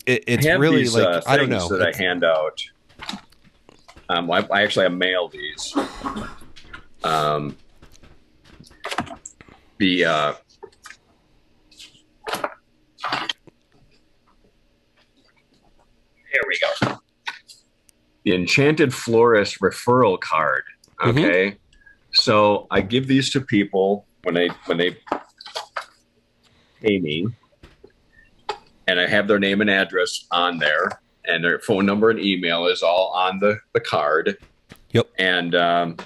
it's really these, like, I don't know. That I hand out I actually have mailed these. Um, the Here we go. The Enchanted Floorist referral card. Okay, so I give these to people when they pay me, and I have their name and address on there, and their phone number and email is all on the card. Yep. And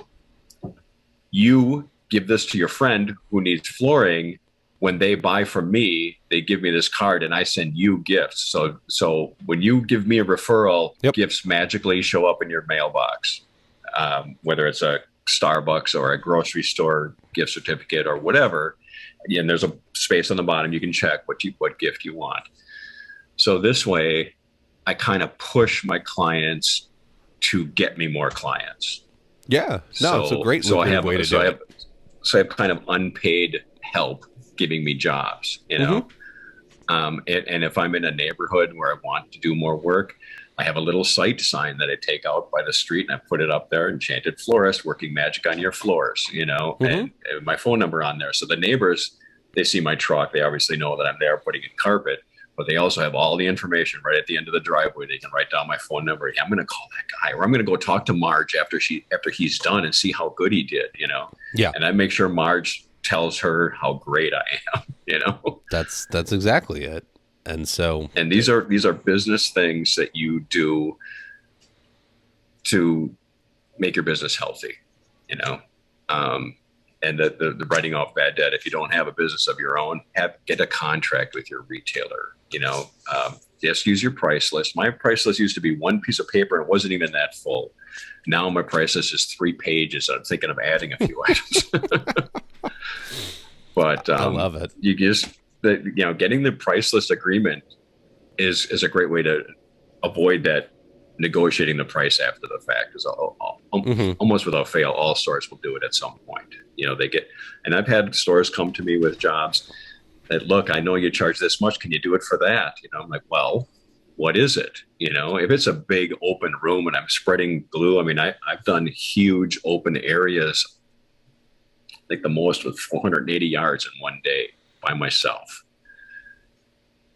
you give this to your friend who needs flooring. When they buy from me, they give me this card and I send you gifts. So when you give me a referral, gifts magically show up in your mailbox, whether it's a Starbucks or a grocery store gift certificate or whatever. And there's a space on the bottom. You can check what gift you want. So this way, I kind of push my clients to get me more clients. Yeah, no, it's a great way to do it. So I have kind of unpaid help giving me jobs, you know. And if I'm in a neighborhood where I want to do more work, I have a little site sign that I take out by the street and I put it up there, Enchanted Florist, working magic on your floors, you know, and my phone number on there. So the neighbors, they see my truck. They obviously know that I'm there putting in carpet, but they also have all the information right at the end of the driveway. They can write down my phone number. I'm going to call that guy, or I'm going to go talk to Marge after he's done and see how good he did, you know? Yeah. And I make sure Marge tells her how great I am, you know? That's exactly it. And these are business things that you do to make your business healthy, you know? And the writing off bad debt. If you don't have a business of your own, get a contract with your retailer, you know? Just use your price list. My price list used to be one piece of paper and it wasn't even that full. Now my price list is 3 pages. I'm thinking of adding a few items. But I love it. You just, getting the price list agreement is a great way to avoid that negotiating the price after the fact. Is almost without fail, all stores will do it at some point. You know, and I've had stores come to me with jobs that, look, I know you charge this much. Can you do it for that? You know, I'm like, well, what is it? You know, if it's a big open room and I'm spreading glue, I mean, I've done huge open areas, like the most with 480 yards in one day by myself.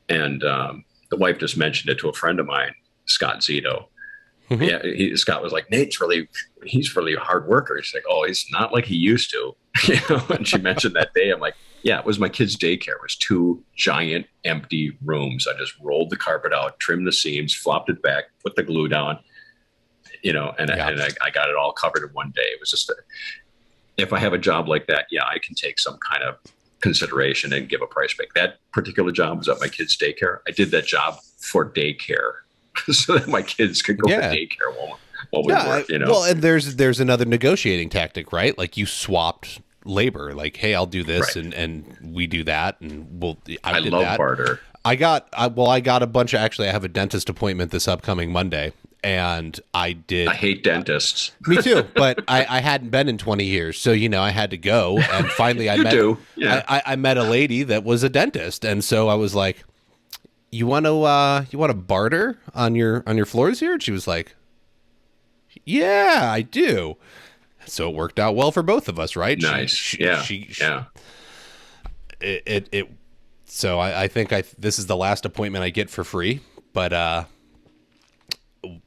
And the wife just mentioned it to a friend of mine, Scott Zito. Yeah, Scott was like, he's really a hard worker. He's like, oh, he's not like he used to. You know, and she mentioned that day. I'm like, yeah, it was my kid's daycare. It was 2 giant empty rooms. I just rolled the carpet out, trimmed the seams, flopped it back, put the glue down, you know, and I got it all covered in one day. It was just, if I have a job like that, yeah, I can take some kind of consideration and give a price break. That particular job was at my kid's daycare. I did that job for daycare so that my kids could go to daycare while we work, you know. Well, and there's another negotiating tactic, right? Like you swapped labor, like, hey, I'll do this and we do that, and I love that. Barter. I got a bunch of, actually I have a dentist appointment this upcoming Monday, and I hate dentists. Me too, but I hadn't been in 20 years, so you know I had to go, and finally I met a lady that was a dentist, and so I was like, you want to barter on your floors here? And she was like, yeah, I do. So it worked out well for both of us, right? Nice. So I think this is the last appointment I get for free, but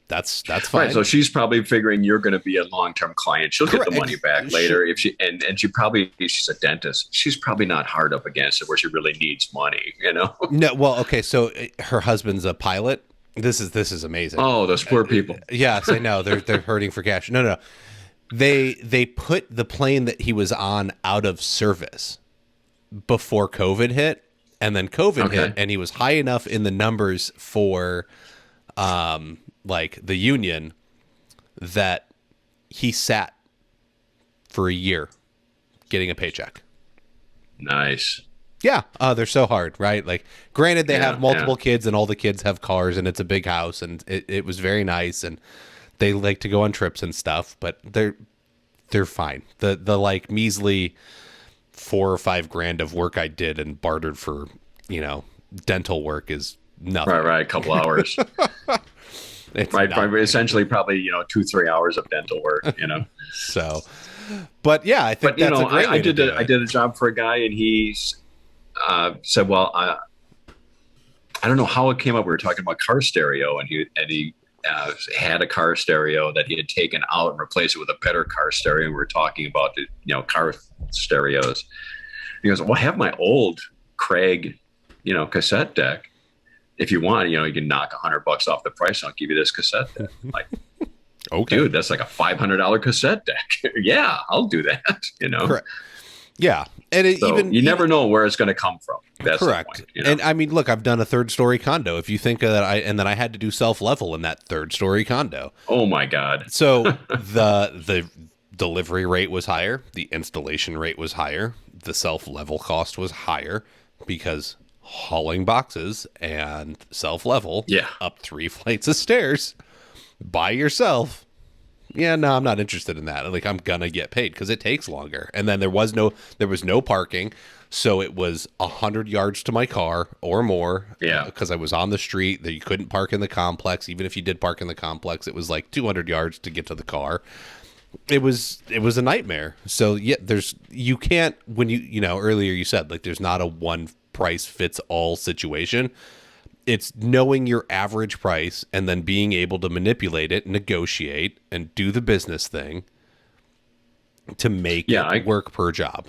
that's fine. Right, so she's probably figuring you're going to be a long-term client. She'll get the money back later if she's a dentist. She's probably not hard up against it where she really needs money, you know? No, well, okay, so her husband's a pilot. This is amazing. Oh, those poor people. Yes, I know. They're hurting for cash. No. They put the plane that he was on out of service before COVID hit, and then COVID hit, and he was high enough in the numbers for like the union that he sat for a year getting a paycheck. Nice. Yeah. They're so hard, right? Like, granted, they have multiple kids and all the kids have cars and it's a big house, and it was very nice, and they like to go on trips and stuff, but they're fine. The like measly $4 or $5 grand of work I did and bartered for, you know, dental work is nothing. Right. A couple hours. It's Right. not Essentially, probably 2-3 hours of dental work. so. But yeah, I think But that's a great way to do I it. did a job for a guy, and he said, "Well, I don't know how it came up. We were talking about car stereo, and he had a car stereo that he had taken out and replaced it with a better car stereo. And we were talking about the car stereos. He goes, "Well, I have my old Craig, cassette deck. If you want, you can knock $100 off the price. I'll give you this cassette deck." I'm like, Okay, dude, that's like a $500 cassette deck. Yeah, I'll do that. correct. Yeah, and You never know where it's going to come from. That's correct. the point, And I mean, look, I've done a 3rd-story condo. If you think of that, then I had to do self-level in that 3rd-story condo. Oh my God. So the delivery rate was higher, the installation rate was higher, the self-level cost was higher because hauling boxes and self-level up 3 flights of stairs by yourself. Yeah, no, I'm not interested in that. Like, I'm gonna get paid because it takes longer. And then there was no parking, so it was 100 yards to my car or more. Yeah, because I was on the street that you couldn't park in the complex. Even if you did park in the complex, it was like 200 yards to get to the car. It was a nightmare. So yeah, you can't, when earlier you said like there's not a one price fits all situation. It's knowing your average price and then being able to manipulate it, negotiate, and do the business thing to make it work per job.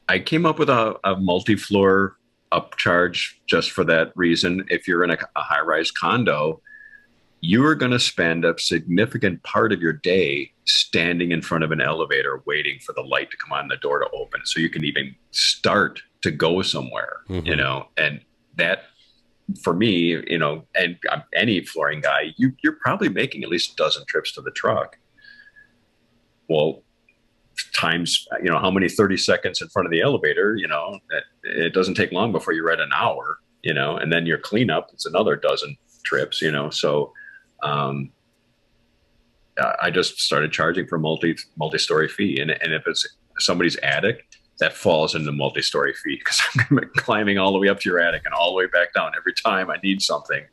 I came up with a multi-floor upcharge just for that reason. If you're in a high-rise condo, you are going to spend a significant part of your day standing in front of an elevator waiting for the light to come on, the door to open, so you can even start to go somewhere, and that, for me, and any flooring guy, you're probably making at least a dozen trips to the truck. Well, times, how many 30 seconds in front of the elevator, it doesn't take long before you're at an hour, and then your cleanup, it's another dozen trips, so I just started charging for multi-story fee. And if it's somebody's attic, that falls in the multi-story fee because I'm climbing all the way up to your attic and all the way back down every time I need something.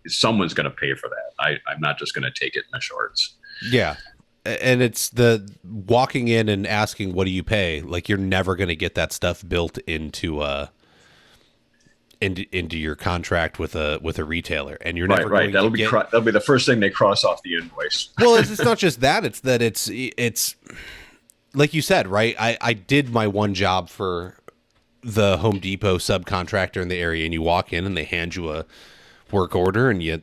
Someone's going to pay for that. I'm not just going to take it in the shorts. Yeah. And it's the walking in and asking, what do you pay? Like, you're never going to get that stuff built into your contract with a retailer, and you're never going that'll to be that'll be the first thing they cross off the invoice. Well, it's not just that; it's that it's like you said, right? I did my one job for the Home Depot subcontractor in the area, and you walk in and they hand you a work order, and you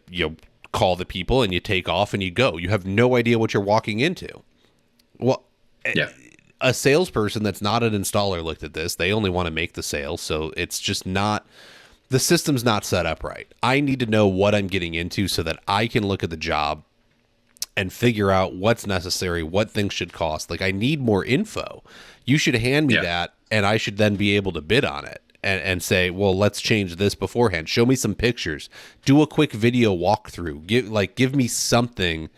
call the people and you take off and you go. You have no idea what you're walking into. Well, yeah. A salesperson that's not an installer looked at this. They only want to make the sale, so it's just not. The system's not set up right. I need to know what I'm getting into so that I can look at the job and figure out what's necessary, what things should cost. Like, I need more info. You should hand me that, and I should then be able to bid on it and say, well, let's change this beforehand. Show me some pictures. Do a quick video walkthrough. Give me something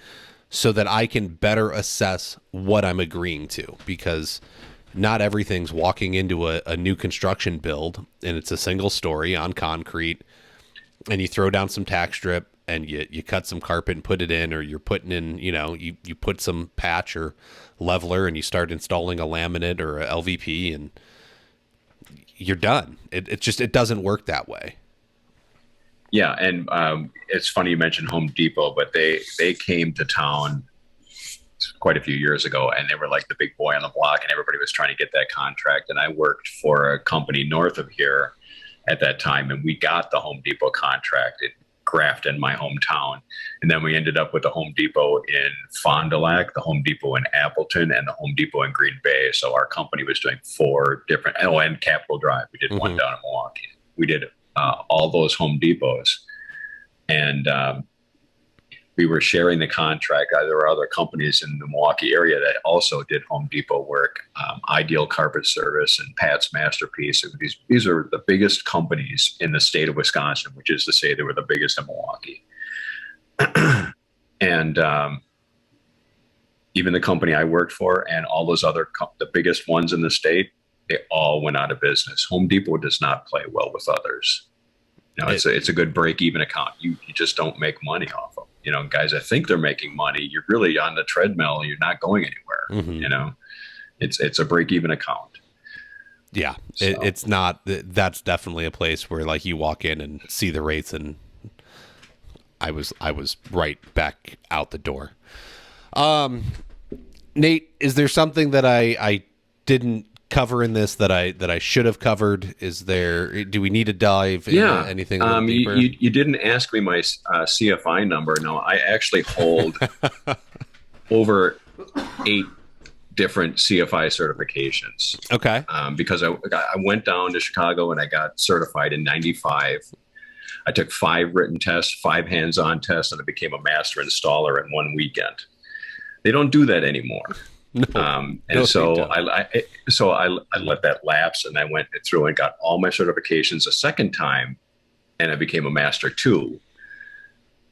so that I can better assess what I'm agreeing to, because not everything's walking into a new construction build and it's a single story on concrete and you throw down some tack strip and you cut some carpet and put it in, or you're putting in, you put some patch or leveler and you start installing a laminate or a LVP and you're done. It doesn't work that way. Yeah. And it's funny you mentioned Home Depot, but they came to town quite a few years ago, and they were like the big boy on the block, and everybody was trying to get that contract. And I worked for a company north of here at that time, and we got the Home Depot contract in Grafton, my hometown. And then we ended up with the Home Depot in Fond du Lac, the Home Depot in Appleton, and the Home Depot in Green Bay. So our company was doing 4 different, and Capitol Drive. We did one down in Milwaukee. We did all those Home Depots. And we were sharing the contract. There were other companies in the Milwaukee area that also did Home Depot work, Ideal Carpet Service and Pat's Masterpiece. These are the biggest companies in the state of Wisconsin, which is to say they were the biggest in Milwaukee. And even the company I worked for and all those other, the biggest ones in the state, they all went out of business. Home Depot does not play well with others. It's a good break-even account. You just don't make money off of. guys that think they're making money, you're really on the treadmill. You're not going anywhere. It's a break even account. Yeah, So. it's not. That's definitely a place where like you walk in and see the rates, and I was right back out the door. Nate, is there something that I didn't cover in this that I should have covered? Do we need to dive into anything a little deeper? You didn't ask me my CFI number. No, I actually hold over 8 different CFI certifications. Okay. Because I went down to Chicago and I got certified in 95. I took 5 written tests, 5 hands-on tests, and I became a master installer in 1 weekend. They don't do that anymore. So I let that lapse, and I went through and got all my certifications a second time, and I became a master too.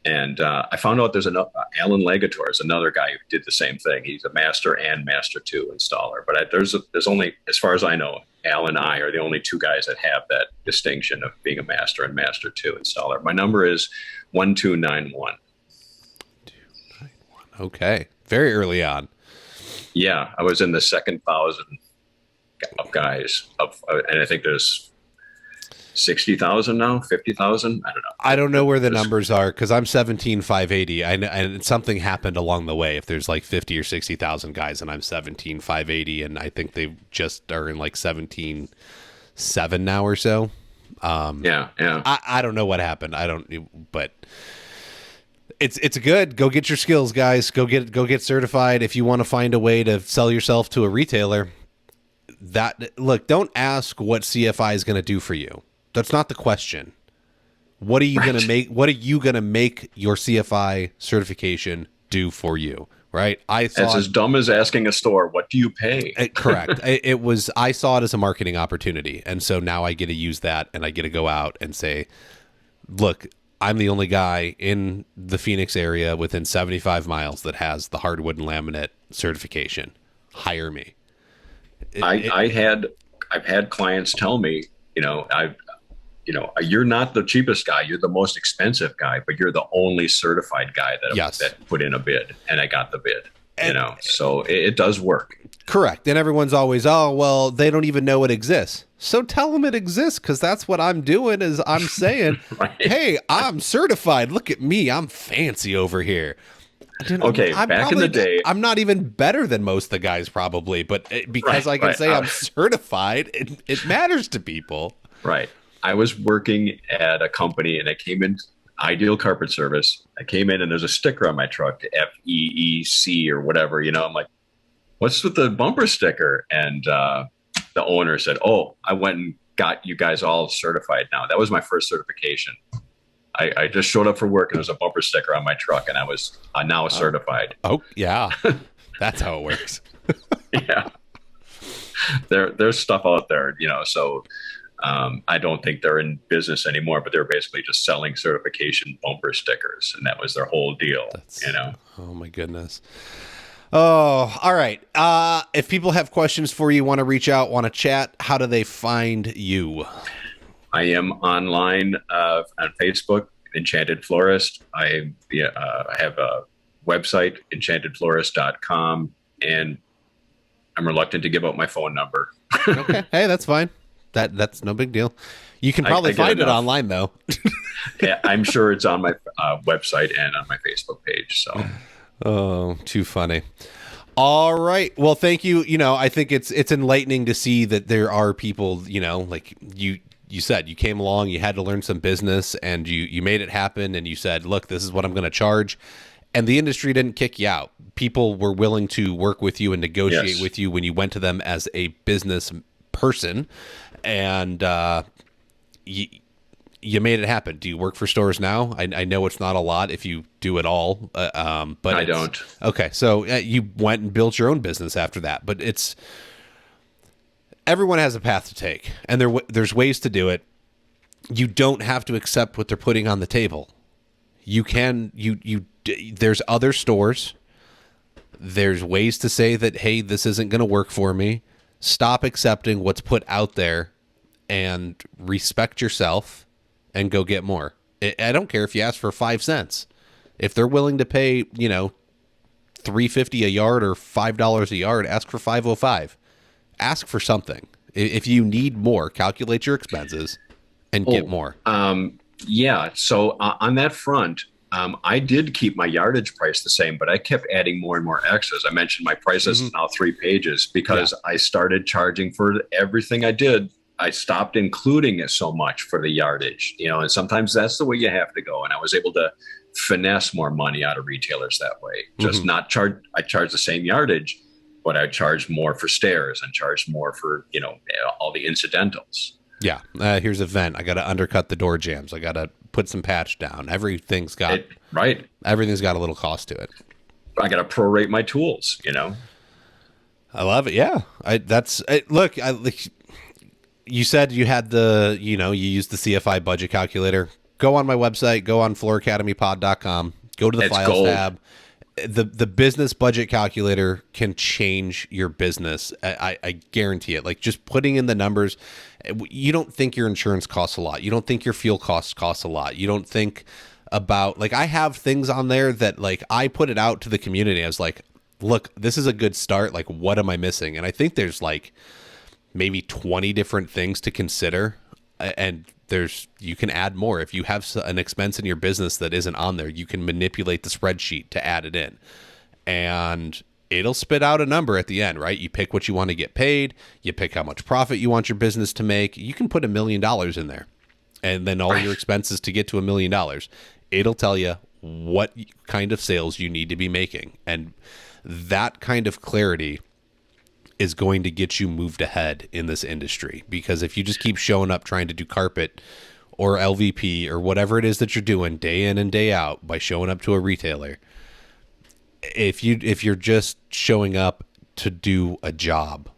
And I found out there's Alan Legator is another guy who did the same thing. He's a master and master 2 installer. But there's only, as far as I know, Al and I are the only 2 guys that have that distinction of being a master and master 2 installer. My number is 1291. 291. Okay, very early on. Yeah, I was in the second 1,000 of guys, and I think there's 60,000 now, 50,000. I don't know. I don't know where the numbers are because I'm 17,580. And something happened along the way. If there's like 50 or 60,000 guys, and I'm 17,580, and I think they just are in like 17,700 now or so. Yeah. I don't know what happened. But it's good. Go get your skills, guys. Go get certified. If you want to find a way to sell yourself to a retailer, don't ask what CFI is going to do for you. That's not the question. What are you going to make? What are you going to make your CFI certification do for you? Right? It's as dumb as asking a store, what do you pay? Correct. I saw it as a marketing opportunity. And so now I get to use that, and I get to go out and say, look, I'm the only guy in the Phoenix area within 75 miles that has the hardwood and laminate certification. Hire me. I've had clients tell me, you're not the cheapest guy, you're the most expensive guy, but you're the only certified guy that put in a bid, and I got the bid. So it does work. Correct. And everyone's always, oh, well, they don't even know it exists. So tell them it exists, because that's what I'm doing is I'm saying, right. Hey, I'm certified. Look at me. I'm fancy over here. Okay, back in the day. I'm not even better than most of the guys probably, but because I can say I'm certified, it matters to people. Right. I was working at a company, and I came in, Ideal Carpet Service. I came in, and there's a sticker on my truck, FEEC or whatever. I'm like, what's with the bumper sticker? And the owner said, oh, I went and got you guys all certified now. That was my first certification. I just showed up for work, and there was a bumper sticker on my truck, and I was now certified. Oh, yeah. That's how it works. Yeah. There's stuff out there, so I don't think they're in business anymore, but they're basically just selling certification bumper stickers, and that was their whole deal, Oh, my goodness. Oh, all right. If people have questions for you, want to reach out, want to chat, how do they find you? I am online on Facebook, Enchanted Florist. I have a website, enchantedflorist.com, and I'm reluctant to give out my phone number. Okay. Hey, that's fine. That's no big deal. You can probably find it online, though. Yeah, I'm sure it's on my website and on my Facebook page. So. Oh, too funny. All right. Well, thank you. I think it's enlightening to see that there are people, like you said, you came along, you had to learn some business, and you made it happen, and you said, look, this is what I'm going to charge. And the industry didn't kick you out. People were willing to work with you and negotiate with you when you went to them as a business person, and you made it happen. Do you work for stores now? I know it's not a lot if you do it all, but I don't. Okay, so you went and built your own business after that, but everyone has a path to take, and there's ways to do it. You don't have to accept what they're putting on the table. You can, there's other stores. There's ways to say that, hey, this isn't going to work for me. Stop accepting what's put out there and respect yourself and go get more. I don't care if you ask for 5 cents. If they're willing to pay, $3.50 a yard or $5 a yard, ask for $5.05. Ask for something. If you need more, calculate your expenses and get more. Yeah. So on that front, I did keep my yardage price the same, but I kept adding more and more extras. I mentioned my price is now 3 pages because I started charging for everything I did. I stopped including it so much for the yardage, and sometimes that's the way you have to go. And I was able to finesse more money out of retailers that way. Just not charge. I charge the same yardage, but I charge more for stairs and charge more for, all the incidentals. Yeah. Here's a vent. I got to undercut the door jambs. I got to put some patch down. Everything's got Everything's got a little cost to it. I got to prorate my tools, I love it. Yeah. Look, you said you had you used the CFI budget calculator. Go on my website, go on flooracademypod.com, go to the files tab. The business budget calculator can change your business. I guarantee it. Like, just putting in the numbers, you don't think your insurance costs a lot. You don't think your fuel costs a lot. You don't think about, like, I have things on there that, like, I put it out to the community. I was like, look, this is a good start. Like, what am I missing? And I think there's like maybe 20 different things to consider. And you can add more. If you have an expense in your business that isn't on there, you can manipulate the spreadsheet to add it in, and it'll spit out a number at the end, right? You pick what you want to get paid. You pick how much profit you want your business to make. You can put $1 million in there, and then all your expenses to get to $1 million. It'll tell you what kind of sales you need to be making. And that kind of clarity is going to get you moved ahead in this industry, because if you just keep showing up trying to do carpet or LVP or whatever it is that you're doing day in and day out by showing up to a retailer, if you're just showing up to do a job,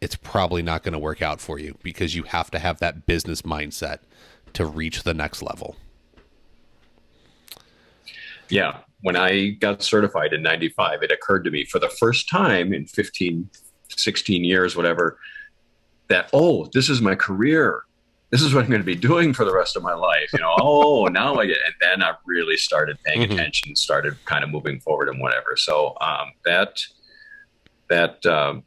it's probably not going to work out for you, because you have to have that business mindset to reach the next level. Yeah. When I got certified in 95, it occurred to me for the first time in 16 years, whatever, that, this is my career. This is what I'm going to be doing for the rest of my life. Now I get, and then I really started paying attention, started kind of moving forward and whatever. So that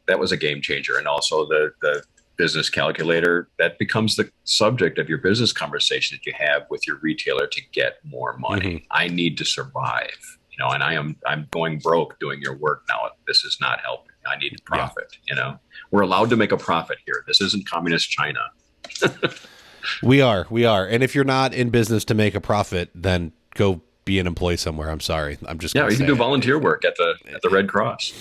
was a game changer. And also the business calculator, that becomes the subject of your business conversation that you have with your retailer to get more money. I need to survive, and I'm going broke doing your work now. This is not helping. I need to profit. We're allowed to make a profit here. This isn't communist China. We are. And if you're not in business to make a profit, then go be an employee somewhere. I'm sorry. I'm just you can do volunteer work at the Red Cross.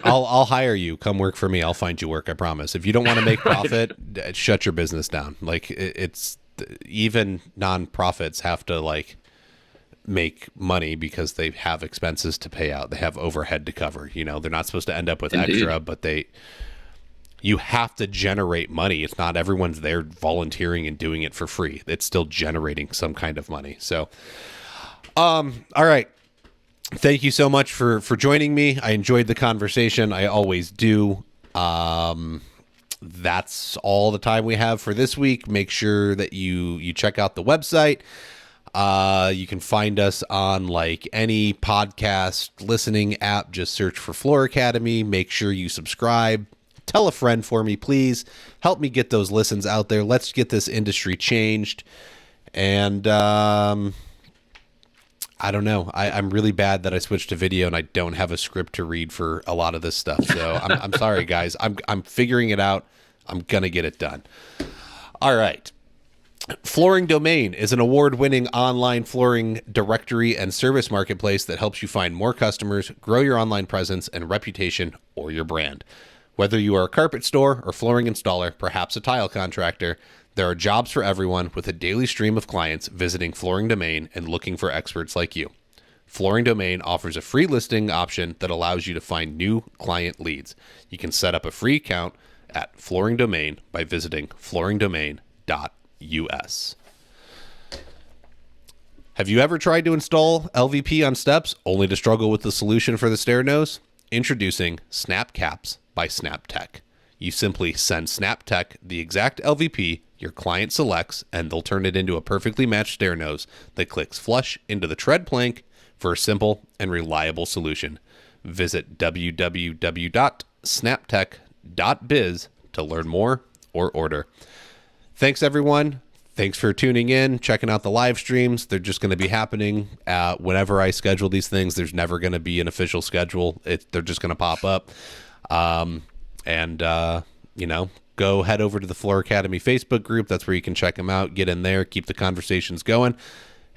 I'll hire you. Come work for me. I'll find you work. I promise. If you don't want to make profit, shut your business down. Like, it's even nonprofits have to make money because they have expenses to pay out. They have overhead to cover. They're not supposed to end up with extra, but you have to generate money. It's not everyone's there volunteering and doing it for free. It's still generating some kind of money. So, all right. Thank you so much for joining me. I enjoyed the conversation. I always do. That's all the time we have for this week. Make sure that you check out the website. You can find us on any podcast listening app. Just search for Floor Academy. Make sure you subscribe. Tell a friend for me, please. Help me get those listens out there. Let's get this industry changed. And I don't know. I'm really bad that I switched to video and I don't have a script to read for a lot of this stuff. So I'm sorry, guys. I'm figuring it out. I'm gonna get it done. All right. Flooring Domain is an award-winning online flooring directory and service marketplace that helps you find more customers, grow your online presence and reputation, or your brand. Whether you are a carpet store or flooring installer, perhaps a tile contractor, there are jobs for everyone with a daily stream of clients visiting Flooring Domain and looking for experts like you. Flooring Domain offers a free listing option that allows you to find new client leads. You can set up a free account at Flooring Domain by visiting flooringdomain.us. Have you ever tried to install LVP on steps only to struggle with the solution for the stair nose? Introducing Snap Caps by SnapTech. You simply send SnapTech the exact LVP your client selects, and they'll turn it into a perfectly matched stair nose that clicks flush into the tread plank for a simple and reliable solution. Visit www.snaptech.biz to learn more or order. Thanks, everyone. Thanks for tuning in, checking out the live streams. They're just going to be happening whenever I schedule these things. There's never going to be an official schedule. They're just going to pop up. Go head over to the Floor Academy Facebook group. That's where you can check them out. Get in there. Keep the conversations going.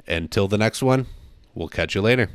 Until the next one, we'll catch you later.